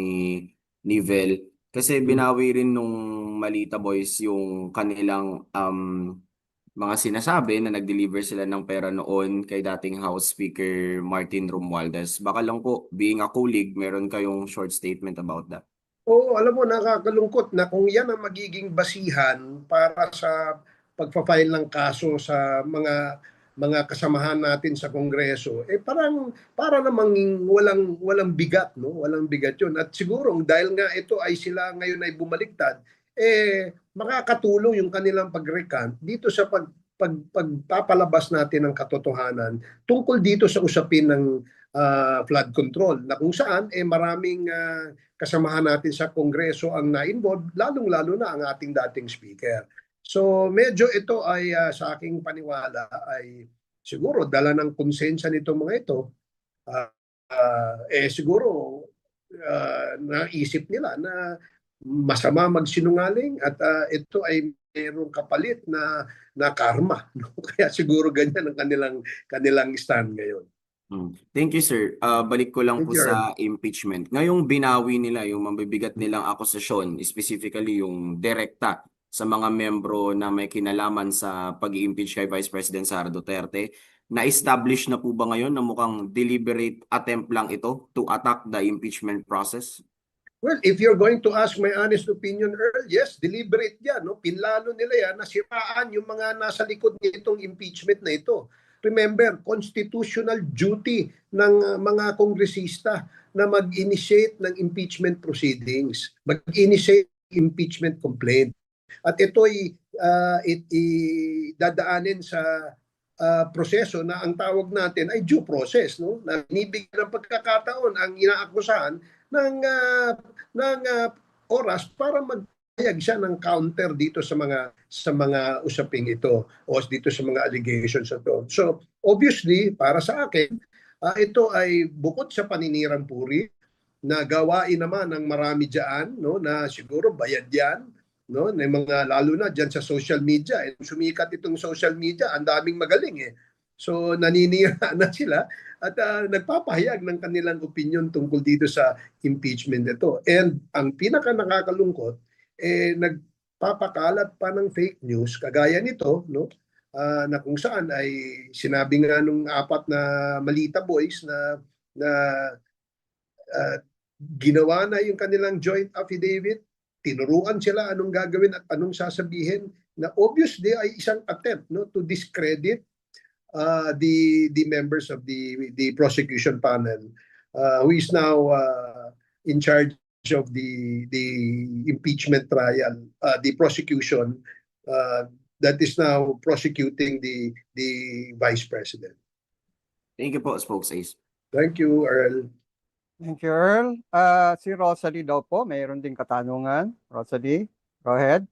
[SPEAKER 9] ni Vel. Kasi binawi rin nung Malita Boys yung kanilang mga sinasabi na nag-deliver sila ng pera noon kay dating House Speaker Martin Romualdez. Baka lang po, being a colleague, meron kayong short statement about that.
[SPEAKER 2] Oo, alam mo, nakakalungkot na kung yan ang magiging basihan para sa pagpa-file ng kaso sa mga kasamahan natin sa Kongreso, para namang walang bigat, no? Walang bigat 'yun. At siguro dahil nga ito ay sila ngayon ay bumaliktad, makakatulong yung kanilang pag-recant dito sa pagpapalabas natin ng katotohanan tungkol dito sa usapin ng flood control, na kung saan maraming kasamahan natin sa Kongreso ang na-involved, lalong-lalo na ang ating dating speaker. So medyo ito ay sa aking paniwala ay siguro dala ng konsensya nitong mga ito, siguro naisip nila na masama magsinungaling at ito ay mayroong kapalit na karma, no? Kaya siguro ganyan ang kanilang stand ngayon.
[SPEAKER 9] Thank you, sir. Balik ko lang
[SPEAKER 2] Thank
[SPEAKER 9] po
[SPEAKER 2] you,
[SPEAKER 9] sa impeachment. Ngayong binawi nila yung mabibigat nilang akusasyon, specifically yung direkta sa mga membro na may kinalaman sa pag-i-impeach kay Vice President Sara Duterte, na-establish na po ba ngayon na mukhang deliberate attempt lang ito to attack the impeachment process?
[SPEAKER 2] Well, if you're going to ask my honest opinion, Earl, yes, deliberate yan. No? Pinlano nila yan na siraan yung mga nasa likod nitong impeachment na ito. Remember, constitutional duty ng mga kongresista na mag-initiate ng impeachment proceedings, mag-initiate impeachment complaint. At ito'y dadaanin sa proseso na ang tawag natin ay due process, no? Na binibigyan ng pagkakataon ang inaakusahan ng oras para magpahayag siya ng counter dito sa mga usaping ito o dito sa mga allegations ito. So obviously para sa akin ito ay bukod sa paninirang puri na gawain naman ng marami diyan, no, na siguro bayad yan, no, na mga lalo na diyan sa social media. Sumikat itong social media, ang daming magaling So naninira na sila at nagpapahayag ng kanilang opinion tungkol dito sa impeachment ito. And ang pinaka nakakalungkot, nagpapakalat pa ng fake news kagaya nito, no? Na kung saan ay sinabi nga nung 4 na Malita Boys na ginawa na yung kanilang joint affidavit, tinuruan sila anong gagawin at anong sasabihin, na obviously ay isang attempt, no, to discredit the members of the prosecution panel who is now in charge of the impeachment trial, the prosecution that is now prosecuting the Vice President.
[SPEAKER 9] Thank you po, Spokes Ace.
[SPEAKER 2] Thank you, Earl.
[SPEAKER 1] Thank you, Earl. Si Rosalie daw po, mayroon ding katanungan. Rosalie, go ahead.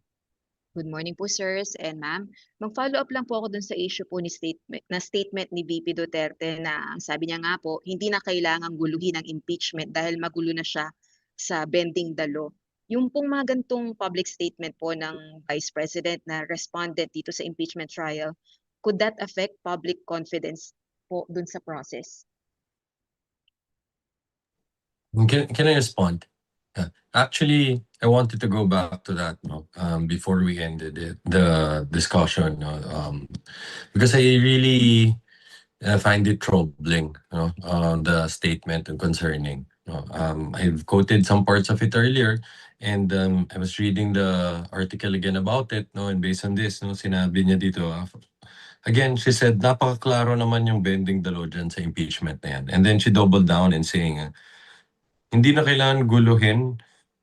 [SPEAKER 10] Good morning po, sirs and ma'am. Mag-follow up lang po ako dun sa issue po ni statement ni VP Duterte na ang sabi niya nga po, hindi na kailangang guluhin ang impeachment dahil magulo na siya sa bending the law. Yung pong mga gantong public statement po ng Vice President na respondent dito sa impeachment trial, could that affect public confidence po dun sa process?
[SPEAKER 4] Can I respond? Yeah. Actually, I wanted to go back to that before we ended the discussion because I really find it troubling, the statement and concerning. I've quoted some parts of it earlier, and I was reading the article again about it, and based on this, sinabi niya dito, again, she said, napakaklaro naman yung bending the law dyan sa impeachment na yan. And then she doubled down and saying, hindi na kailangan guluhin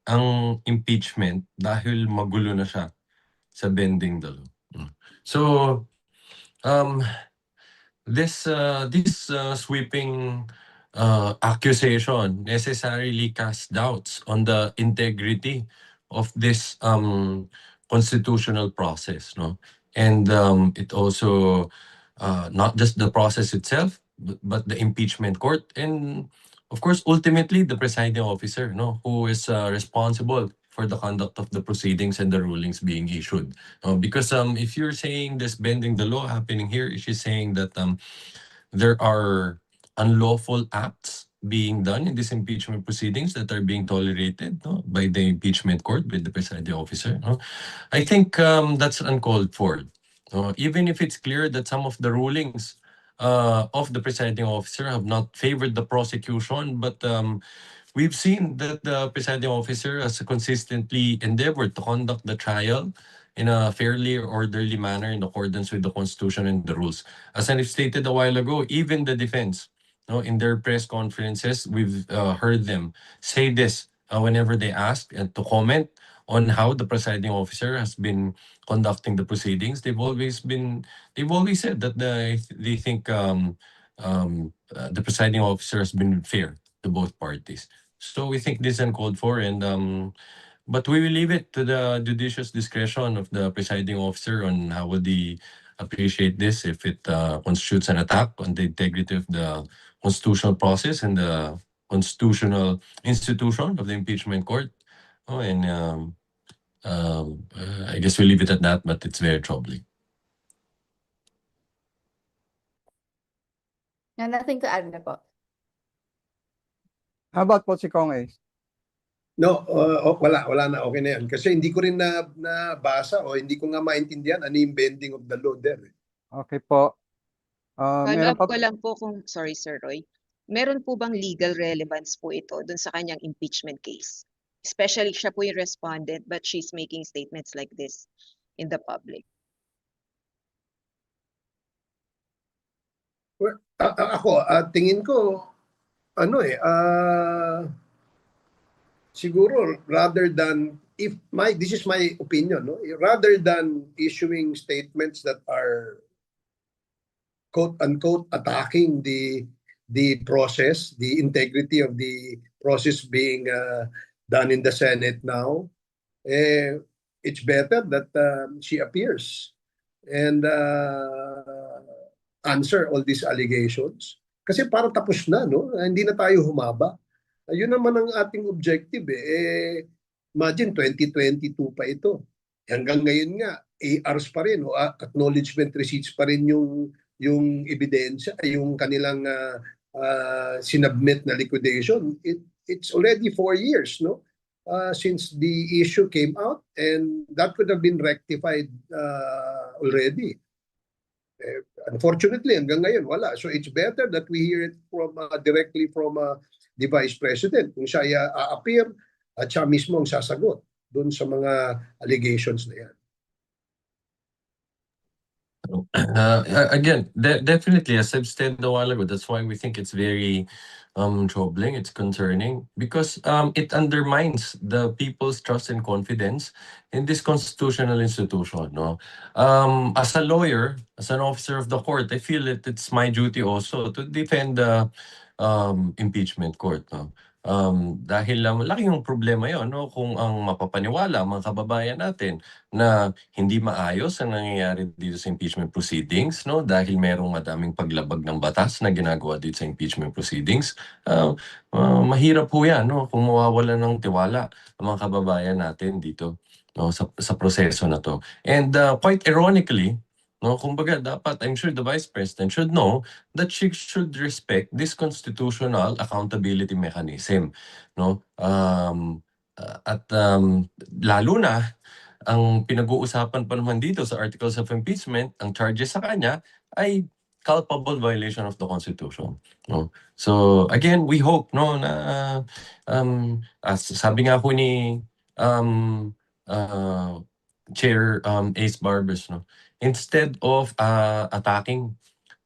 [SPEAKER 4] ang impeachment dahil magulo na siya sa bending the law. So, this sweeping accusation necessarily casts doubts on the integrity of this constitutional process, and it also not just the process itself, but the impeachment court, and of course, ultimately, the presiding officer, who is responsible for the conduct of the proceedings and the rulings being issued. Because if you're saying this bending the law happening here, she's saying that there are unlawful acts being done in these impeachment proceedings that are being tolerated by the impeachment court, by the presiding officer. I think that's uncalled for. Even if it's clear that some of the rulings of the presiding officer have not favored the prosecution, but we've seen that the presiding officer has consistently endeavored to conduct the trial in a fairly orderly manner in accordance with the Constitution and the rules. As I stated a while ago, even the defense, in their press conferences, we've heard them say this whenever they ask and to comment on how the presiding officer has been conducting the proceedings. They've always said that they think the presiding officer has been fair to both parties. So we think this is uncalled for, and but we will leave it to the judicious discretion of the presiding officer on how would he appreciate this, if it constitutes an attack on the integrity of the constitutional process and the constitutional institution of the impeachment court. I guess we'll leave it at that, but it's very troubling.
[SPEAKER 3] Nothing to add na po.
[SPEAKER 1] How about po si Kong Ace?
[SPEAKER 2] No, wala na, okay na yan. Kasi hindi ko rin nabasa o hindi ko nga maintindihan ano yung bending of the law there.
[SPEAKER 1] Okay po.
[SPEAKER 10] Follow
[SPEAKER 1] Meron
[SPEAKER 10] up
[SPEAKER 1] pa
[SPEAKER 10] ko lang po sorry Sir Roy, meron po bang legal relevance po ito dun sa kanyang impeachment case? Especially siya po yung respondent but she's making statements like this in the public.
[SPEAKER 2] Well, ako, tingin ko, siguro rather than, this is my opinion, rather than issuing statements that are quote-unquote attacking the process, the integrity of the process being done in the Senate now, it's better that she appears and answer all these allegations. Kasi para tapos na, hindi na tayo humaba. Yun naman ang ating objective. Imagine, 2022 pa ito. Hanggang ngayon nga, ARs pa rin, acknowledgement receipts pa rin yung ebidensya, yung kanilang sinubmit na liquidation. It's already 4 years, since the issue came out, and that could have been rectified already. Unfortunately, hanggang ngayon, wala. So it's better that we hear it from directly from the Vice President. Kung siya a-appear, at siya mismo ang sasagot doon sa mga allegations na yan.
[SPEAKER 4] Again, definitely, as I've said a while ago, that's why we think it's very troubling, it's concerning, because it undermines the people's trust and confidence in this constitutional institution. As a lawyer, as an officer of the court, I feel that it's my duty also to defend the impeachment court. Dahil malaki yung problema yon, no? Kung ang mapapaniwala ang mga kababayan natin na hindi maayos ang nangyayari dito sa impeachment proceedings, no? Dahil merong madaming paglabag ng batas na ginagawa dito sa impeachment proceedings, mahirap po yan, no? Kung mawawala ng tiwala ang mga kababayan natin dito, no? Sa proseso na to. And quite ironically, no, kumbaga dapat, I'm sure the Vice President should know that she should respect this constitutional accountability mechanism, no? Lalo na ang pinag-uusapan pa naman dito sa articles of impeachment, ang charges sa kanya ay culpable violation of the Constitution, no? So again, we hope, no, na as sabi nga po ni Chair Ace Barbers, no, instead of attacking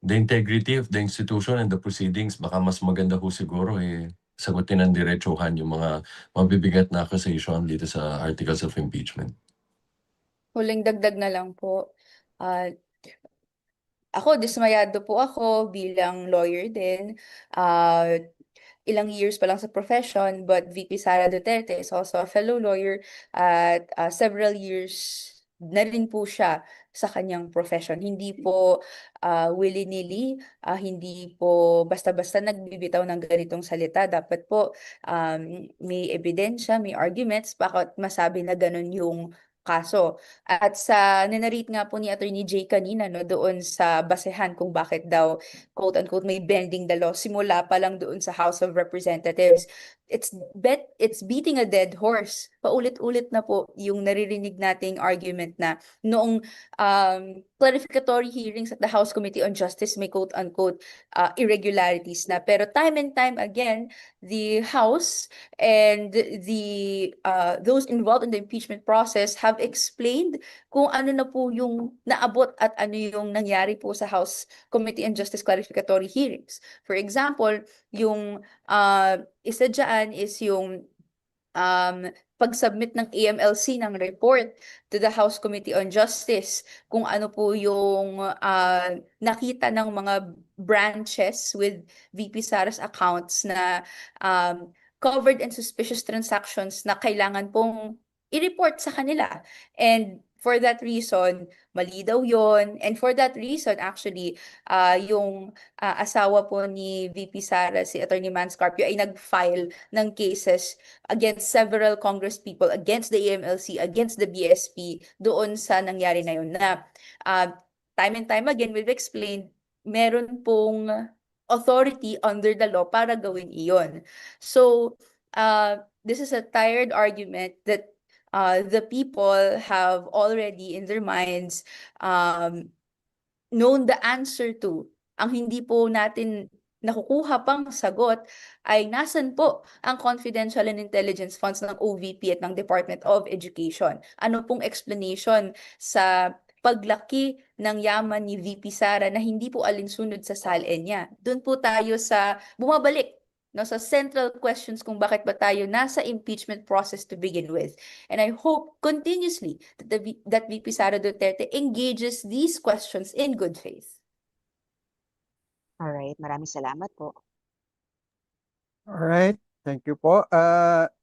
[SPEAKER 4] the integrity of the institution and the proceedings, baka mas maganda ho siguro sagutin ng diretsuhan yung mga mabibigat na accusation dito sa articles of impeachment.
[SPEAKER 3] Huling dagdag na lang po. Ako, dismayado po ako bilang lawyer din. Ilang years pa lang sa profession, but VP Sara Duterte is also a fellow lawyer at several years na rin po siya sa kanyang profession. Hindi po willy-nilly, hindi po basta-basta nagbibitaw ng ganitong salita. Dapat po may ebidensya, may arguments, bakit masabi na ganun yung kaso. At sa ninarate nga po ni Attorney Jay kanina, no, doon sa basehan kung bakit daw quote-unquote may bending the law, simula pa lang doon sa House of Representatives. It's beating a dead horse. Paulit-ulit na po yung naririnig nating argument na noong clarificatory hearings at the House Committee on Justice may quote-unquote irregularities na. Pero time and time again, the House and those involved in the impeachment process have explained kung ano na po yung naabot at ano yung nangyari po sa House Committee on Justice clarificatory hearings. For example, yung isa dyan is yung pag-submit ng AMLC ng report to the House Committee on Justice kung ano po yung nakita ng mga branches with VP Sara's accounts na covered and suspicious transactions na kailangan pong i-report sa kanila. And for that reason, mali daw yun. And for that reason, actually, yung asawa po ni VP Sara, si Attorney Mans Carpio, ay nag-file ng cases against several congresspeople, against the AMLC, against the BSP, doon sa nangyari na yun. Na time and time again, we've explained, meron pong authority under the law para gawin iyon. So, this is a tired argument that the people have already in their minds known the answer to. Ang hindi po natin nakukuha pang sagot ay nasan po ang confidential and intelligence funds ng OVP at ng Department of Education. Ano pong explanation sa paglaki ng yaman ni VP Sara na hindi po alinsunod sa SALN niya? Doon po tayo sa bumabalik, no, sa central questions kung bakit ba tayo nasa impeachment process to begin with. And I hope continuously that VP Sara Duterte engages these questions in good faith.
[SPEAKER 10] Alright, maraming salamat po.
[SPEAKER 1] Alright, thank you po.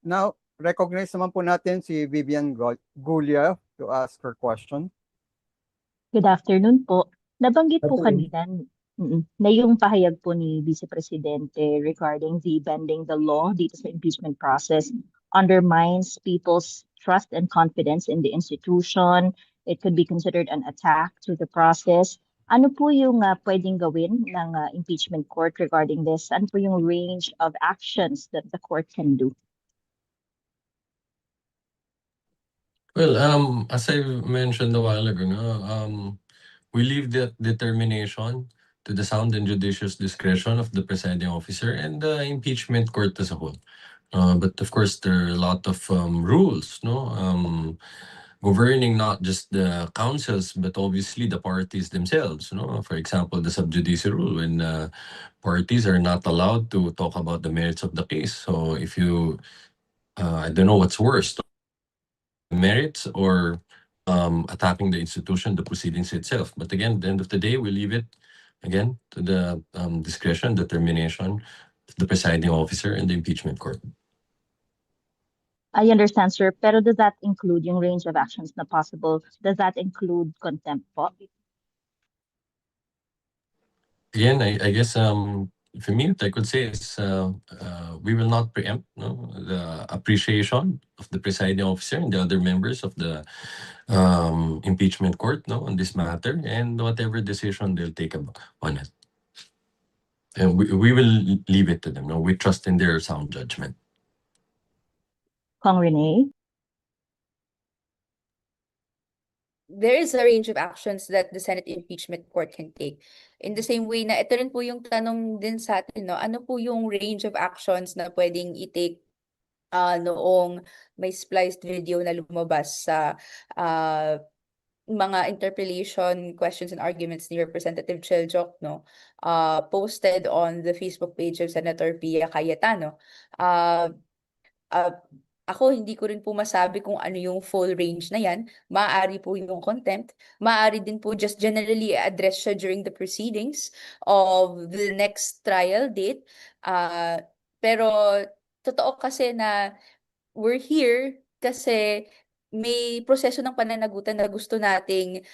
[SPEAKER 1] Now, recognize naman po natin si Vivian Gulia to ask her question.
[SPEAKER 11] Good afternoon po. Nabanggit po
[SPEAKER 2] Afternoon.
[SPEAKER 11] kanina na yung pahayag po ni Vice Presidente regarding the bending the law dito sa impeachment process undermines people's trust and confidence in the institution. It could be considered an attack to the process. Ano po yung pwedeng gawin ng impeachment court regarding this? Ano po yung range of actions that the court can do?
[SPEAKER 4] Well, as I mentioned a while ago, no, we leave that determination to the sound and judicious discretion of the presiding officer and the impeachment court as a whole. But of course, there are a lot of rules, no, governing not just the councils, but obviously the parties themselves. No, for example, the sub judice rule, when parties are not allowed to talk about the merits of the case. So if you, I don't know what's worse, merits or attacking the institution, the proceedings itself. But again, at the end of the day, we leave it again to the discretion, determination the presiding officer in the impeachment court.
[SPEAKER 11] I understand, sir. Pero does that include yung range of actions na possible? Does that include contempt po?
[SPEAKER 4] Again, I guess for me, what I could say is we will not preempt the appreciation of the presiding officer and the other members of the impeachment court on this matter, and whatever decision they'll take on it. And we will leave it to them. We trust in their sound judgment.
[SPEAKER 11] Kong Rene?
[SPEAKER 3] There is a range of actions that the Senate Impeachment Court can take. In the same way na ito rin po yung tanong din sa atin, ano po yung range of actions na pwedeng i-take noong may spliced video na lumabas sa mga interpellation questions and arguments ni Representative Cheljok, posted on the Facebook page of Senator Pia Cayetano. Ako, hindi ko rin po masabi kung ano yung full range na yan. Maaari po yung contempt. Maaari din po just generally address siya during the proceedings of the next trial date. Pero totoo kasi na we're here kasi may proseso ng pananagutan na gusto nating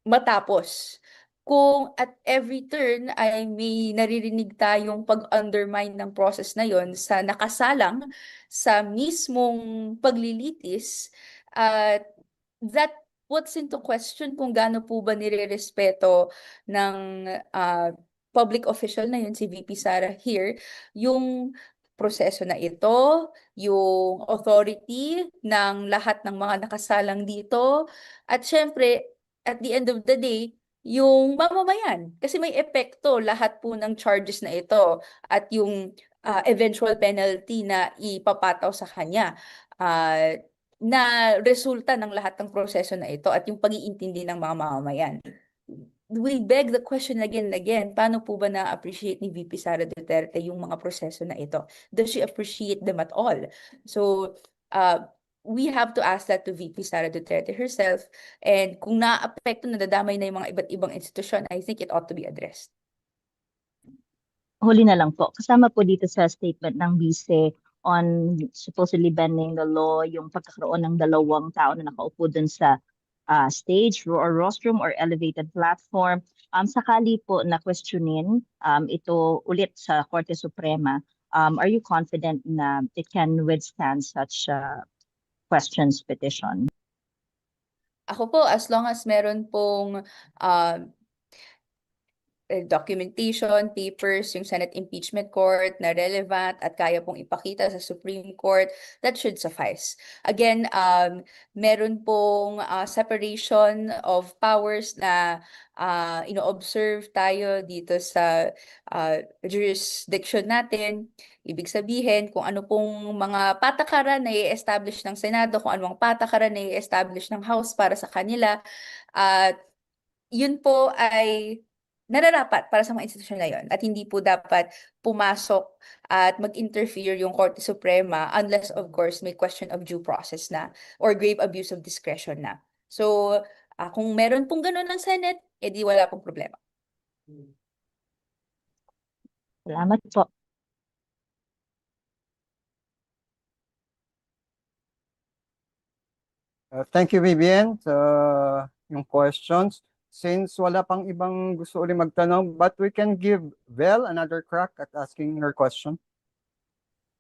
[SPEAKER 3] matapos. Kung at every turn ay may naririnig tayong pag-undermine ng process na yon sa nakasalang sa mismong paglilitis, that puts into question kung gaano po ba nirerespeto ng public official na yun, si VP Sara here, yung proseso na ito, yung authority ng lahat ng mga nakasalang dito, at syempre, at the end of the day, yung mamamayan. Kasi may epekto lahat po ng charges na ito at yung eventual penalty na ipapataw sa kanya na resulta ng lahat ng proseso na ito at yung pag-iintindi ng mga mamamayan. We beg the question again and again, paano po ba na-appreciate ni VP Sara Duterte yung mga proseso na ito? Does she appreciate them at all? So, we have to ask that to VP Sara Duterte herself, and kung na-apekto, nadadamay na yung mga iba't ibang institusyon, I think it ought to be addressed.
[SPEAKER 11] Huli na lang po, kasama po dito sa statement ng Vice on supposedly bending the law, yung pagkakaroon ng dalawang tao na nakaupo dun sa stage or rostrum or elevated platform. Sakali po na questionin ito ulit sa Korte Suprema, are you confident na it can withstand such questions petition?
[SPEAKER 3] Ako po, as long as meron pong documentation, papers, yung Senate Impeachment Court na relevant at kaya pong ipakita sa Supreme Court, that should suffice. Again, meron pong separation of powers na ino-observe tayo dito sa jurisdiction natin. Ibig sabihin, kung ano pong mga patakaran na i-establish ng Senado, kung anong patakaran na i-establish ng House para sa kanila, yun po ay nararapat para sa mga institusyon na yun. At hindi po dapat pumasok at mag-interfere yung Korte Suprema unless, of course, may question of due process na or grave abuse of discretion na. So, kung meron pong ganun ng Senate, edi wala pong problema.
[SPEAKER 11] Salamat po.
[SPEAKER 1] Thank you, Vivian, sa yung questions. Since wala pang ibang gusto ulit magtanong, but we can give Vel another crack at asking her question.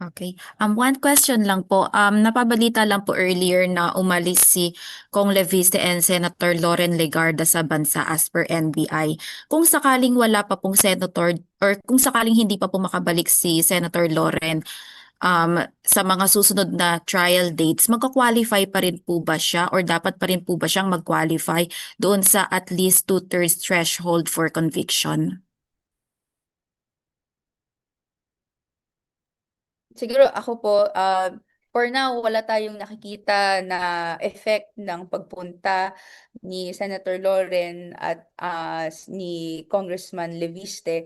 [SPEAKER 8] Okay. One question lang po. Napabalita lang po earlier na umalis si Kong Leviste and Senator Loren Legarda sa bansa as per NBI. Kung sakaling wala pa pong senator or kung sakaling hindi pa po makabalik si Senator Loren sa mga susunod na trial dates, magka-qualify pa rin po ba siya or dapat pa rin po ba siyang mag-qualify doon sa at least 2/3 threshold for conviction?
[SPEAKER 3] Siguro ako po, for now, wala tayong nakikita na effect ng pagpunta ni Senator Loren at ni Congressman Leviste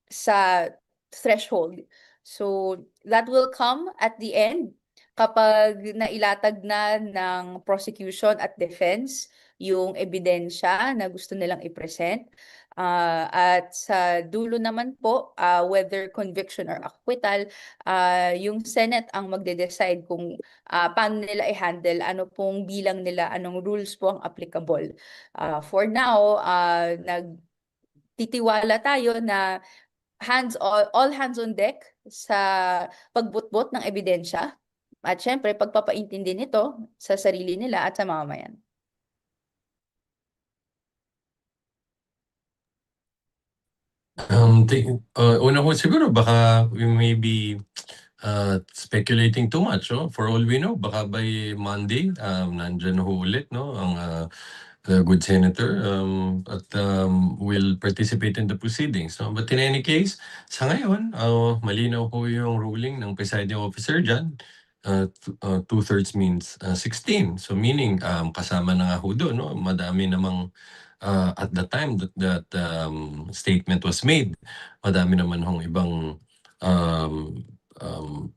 [SPEAKER 3] sa threshold. So that will come at the end kapag nailatag na ng prosecution at defense yung ebidensya na gusto nilang i-present. At sa dulo naman po, whether conviction or acquittal, yung Senate ang magde-decide kung paano nila i-handle, ano pong bilang nila, anong rules po ang applicable. For now, nagtitiwala tayo na all hands on deck sa pagbutbot ng ebidensya at syempre pagpapaintindi nito sa sarili nila at sa mamamayan.
[SPEAKER 4] Una ko siguro baka we may be speculating too much. For all we know, baka by Monday, nandyan ho ulit ang the good senator at will participate in the proceedings. But in any case, sa ngayon, malinaw po yung ruling ng presiding officer dyan. 2/3 means 16. So meaning, kasama na nga ho doon, madami namang at the time that statement was made, madami naman hong ibang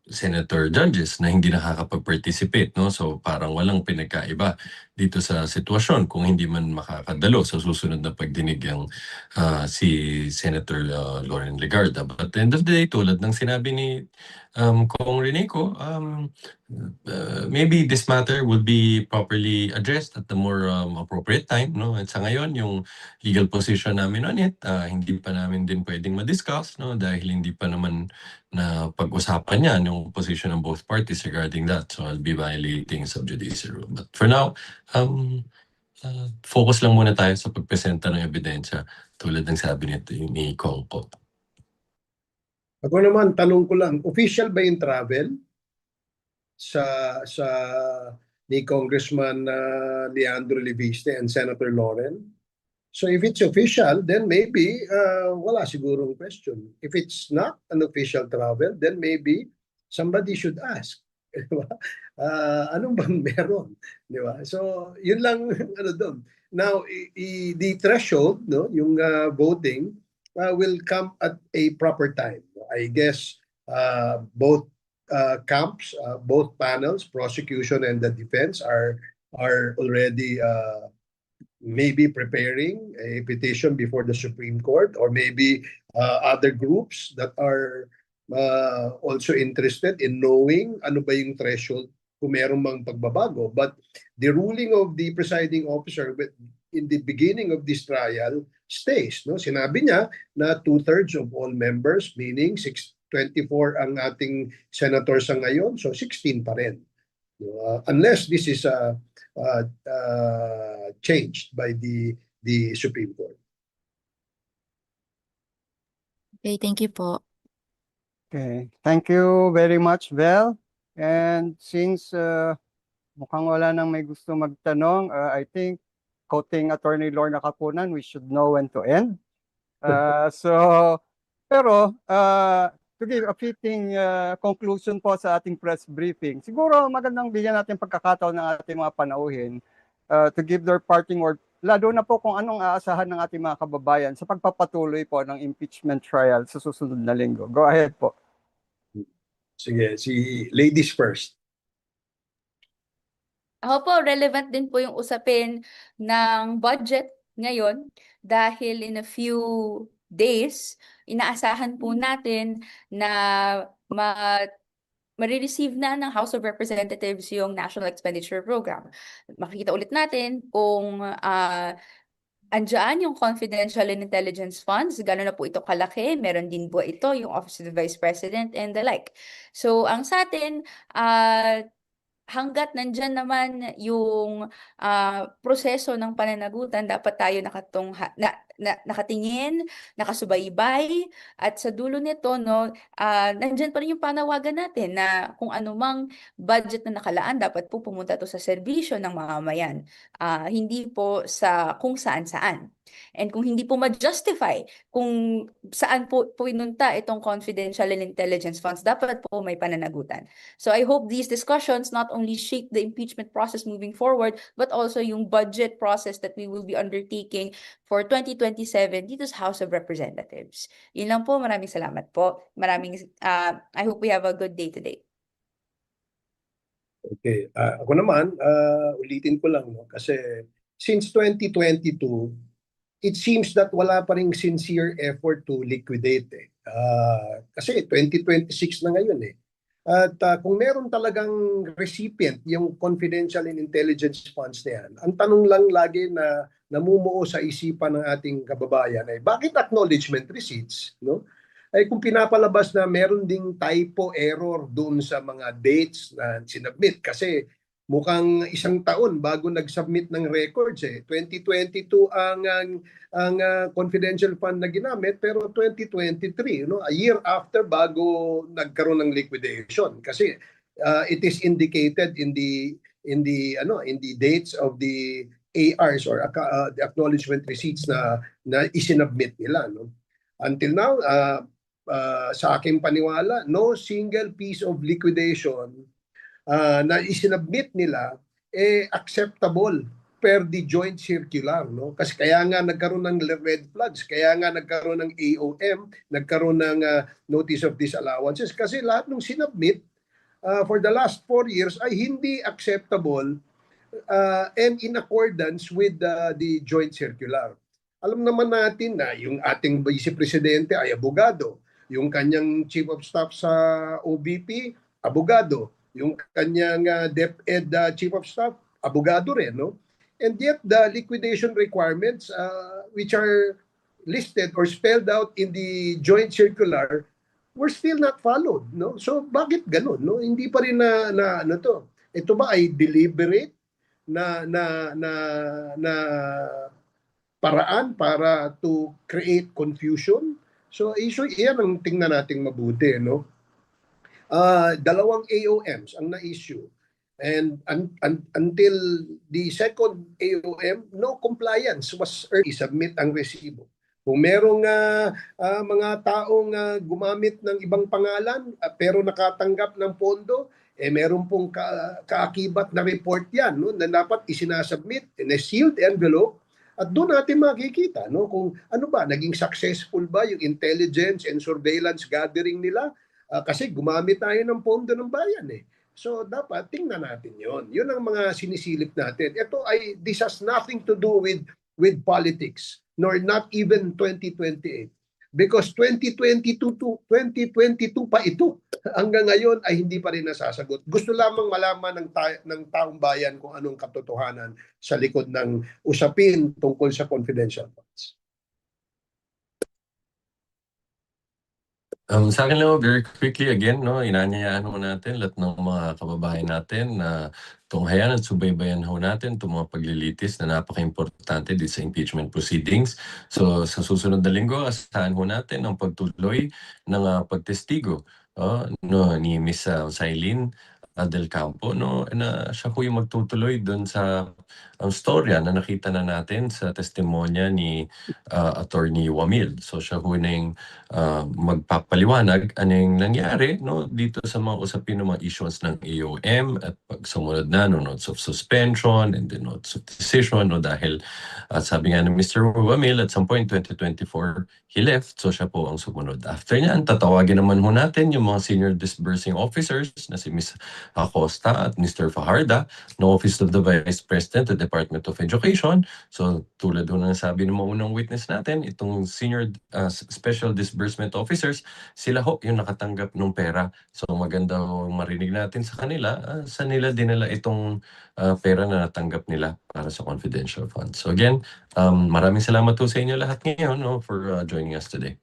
[SPEAKER 4] senator judges na hindi nakakapag-participate, no? So parang walang pinagkaiba dito sa sitwasyon kung hindi man makakadalo sa susunod na pagdinig yung si Senator Lauren Legarda. But at the end of the day, tulad ng sinabi ni Kong Reneco, maybe this matter would be properly addressed at the more appropriate time, no? At sa ngayon, yung legal position namin on it, hindi pa namin din pwedeng ma-discuss, no? Dahil hindi pa naman na pag-usapan yan yung position ng both parties regarding that. So I'll be violating sub judice rule. But for now, focus lang muna tayo sa pagpresenta ng ebidensya tulad ng sabi ni Kong po.
[SPEAKER 2] Ako naman, tanong ko lang, official ba yung travel sa ni Congressman Leandro Leviste and Senator Lauren? So if it's official, then maybe wala sigurong question. If it's not an official travel, then maybe somebody should ask. Anong bang meron? Di ba? So yun lang ano doon. Now, the threshold, no, yung voting will come at a proper time. I guess both camps, both panels, prosecution and the defense are already maybe preparing a petition before the Supreme Court, or maybe other groups that are also interested in knowing ano ba yung threshold kung merong mang pagbabago. But the ruling of the presiding officer in the beginning of this trial stays. No? Sinabi niya na 2/3 of all members, meaning 24 ang ating senators sa ngayon, so 16 pa rin. Unless this is changed by the Supreme Court.
[SPEAKER 8] Okay, thank you po.
[SPEAKER 1] Okay, thank you very much, Vel. And since mukhang wala nang may gusto magtanong, I think quoting Attorney Lorna Capunan, we should know when to end. Pero to give a fitting conclusion po sa ating press briefing, siguro magandang bigyan natin pagkakataon ng ating mga panauhin to give their parting word, lalo na po kung anong aasahan ng ating mga kababayan sa pagpapatuloy po ng impeachment trial sa susunod na linggo. Go ahead po.
[SPEAKER 2] Sige, si ladies first.
[SPEAKER 3] Ako po, relevant din po yung usapin ng budget ngayon dahil in a few days, inaasahan po natin na marireceive na ng House of Representatives yung National Expenditure Program. Makikita ulit natin kung andyan yung confidential and intelligence funds, gano'n na po ito kalaki. Meron din po ito yung Office of the Vice President and the like. So ang sa atin, hanggat nandyan naman yung proseso ng pananagutan, dapat tayo nakatingin, nakasubaybay, at sa dulo nito, no, nandyan pa rin yung panawagan natin na kung anumang budget na nakalaan, dapat po pumunta to sa serbisyo ng mamamayan, hindi po sa kung saan-saan. And kung hindi po ma-justify kung saan po pinunta itong confidential and intelligence funds, dapat po may pananagutan. So I hope these discussions not only shape the impeachment process moving forward, but also yung budget process that we will be undertaking for 2027 dito sa House of Representatives. Yun lang po, maraming salamat po. I hope we have a good day today.
[SPEAKER 2] Okay. Ako naman, ulitin ko lang, no? Kasi since 2022, it seems that wala pa ring sincere effort to liquidate. Kasi 2026 na ngayon eh. At kung meron talagang recipient, yung confidential and intelligence funds na yan, ang tanong lang lagi na namumuo sa isipan ng ating kababayan ay bakit acknowledgement receipts, no? Ay kung pinapalabas na meron ding typo error doon sa mga dates na sinubmit kasi mukhang isang taon bago nag-submit ng records eh. 2022 ang confidential fund na ginamit pero 2023 no, a year after bago nagkaroon ng liquidation kasi it is indicated in the dates of the ARs or the acknowledgement receipts na isinubmit nila, no. Until now sa aking paniwala, no single piece of liquidation na isinubmit nila acceptable per the joint circular, no? Kasi kaya nga nagkaroon ng red flags, kaya nga nagkaroon ng AOM, nagkaroon ng notice of disallowances kasi lahat ng sinubmit for the last 4 years ay hindi acceptable and in accordance with the joint circular. Alam naman natin na yung ating Vice Presidente ay abogado, yung kanyang Chief of Staff sa OBP, abogado, yung kanyang DepEd Chief of Staff, abogado rin, no? And yet the liquidation requirements which are listed or spelled out in the joint circular were still not followed, no? So bakit ganun, no? Hindi pa rin na ano to. Ito ba ay deliberate na paraan para to create confusion? So issue iyan ang tingnan nating mabuti, no? Dalawang AOMs ang na-issue. And until the second AOM, no compliance was i-submit ang resibo. Kung merong mga taong gumamit ng ibang pangalan pero nakatanggap ng pondo, meron pong kaakibat na report yan, no, na dapat isinasubmit in a sealed envelope at doon natin makikita, no, kung ano ba, naging successful ba yung intelligence and surveillance gathering nila kasi gumamit tayo ng pondo ng bayan eh. So dapat tingnan natin yon. Yun ang mga sinisilip natin. This has nothing to do with politics, nor not even 2028. Because 2022 pa ito. Hanggang ngayon ay hindi pa rin nasasagot. Gusto lamang malaman ng taong bayan kung anong katotohanan sa likod ng usapin tungkol sa confidential funds.
[SPEAKER 4] Sa akin lang, very quickly again, no, inanyayaan ho natin lahat ng mga kababayan natin na tunghayan at subaybayan ho natin itong mga paglilitis na napaka-importante dito sa impeachment proceedings. So sa susunod na linggo, asahan ho natin ang pagtuloy ng pagtestigo ni Ms. Sailin Del Campo, no, na siya po yung magtutuloy doon sa storya na nakita na natin sa testimonya ni Attorney Wamil. So siya po na yung magpapaliwanag ano yung nangyari, no, dito sa mga usapin ng mga issuance ng AOM at pagsumunod na no, notes of suspension and the notes of decision, no, dahil sabi nga ng Mr. Wamil at some point 2024 he left, so siya po ang sumunod. After niyan, tatawagin naman ho natin yung mga senior disbursing officers na si Ms. Acosta at Mr. Fajarda ng Office of the Vice President at Department of Education. So tulad ho ng sabi ng mga unang witness natin, itong senior special disbursement officers, sila ho yung nakatanggap ng pera. So maganda ho marinig natin sa kanila, sa nila dinala itong pera na natanggap nila para sa confidential funds. So again, maraming salamat po sa inyo lahat ngayon, no, for joining us today.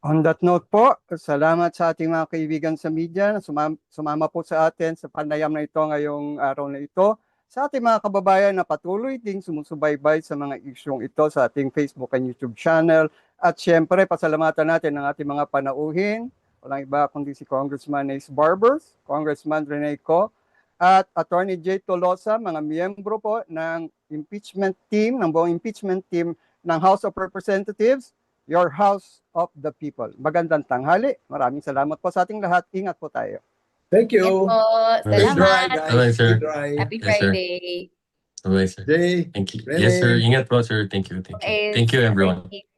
[SPEAKER 1] On that note po, salamat sa ating mga kaibigan sa media na sumama po sa atin sa panayam na ito ngayong araw na ito. Sa ating mga kababayan na patuloy ding sumusubaybay sa mga isyong ito sa ating Facebook and YouTube channel. At syempre, pasalamatan natin ang ating mga panauhin. Walang iba kundi si Congressman Ace Barbers, Congressman Rene Co, at Attorney Jay Tolosa, mga miyembro po ng impeachment team, ng buong impeachment team ng House of Representatives, your House of the People. Magandang tanghali. Maraming salamat po sa ating lahat. Ingat po tayo.
[SPEAKER 2] Thank you.
[SPEAKER 3] Yes po.
[SPEAKER 2] Stay dry,
[SPEAKER 3] Salamat.
[SPEAKER 2] guys.
[SPEAKER 4] Bye, sir.
[SPEAKER 2] Stay dry.
[SPEAKER 3] Happy
[SPEAKER 4] Yes, sir.
[SPEAKER 3] Friday.
[SPEAKER 4] Bye, sir.
[SPEAKER 2] Jay,
[SPEAKER 4] Thank you.
[SPEAKER 2] Rene.
[SPEAKER 4] Yes, sir. Ingat po, sir. Thank you. Thank you. Thank you, everyone.
[SPEAKER 3] Thank you.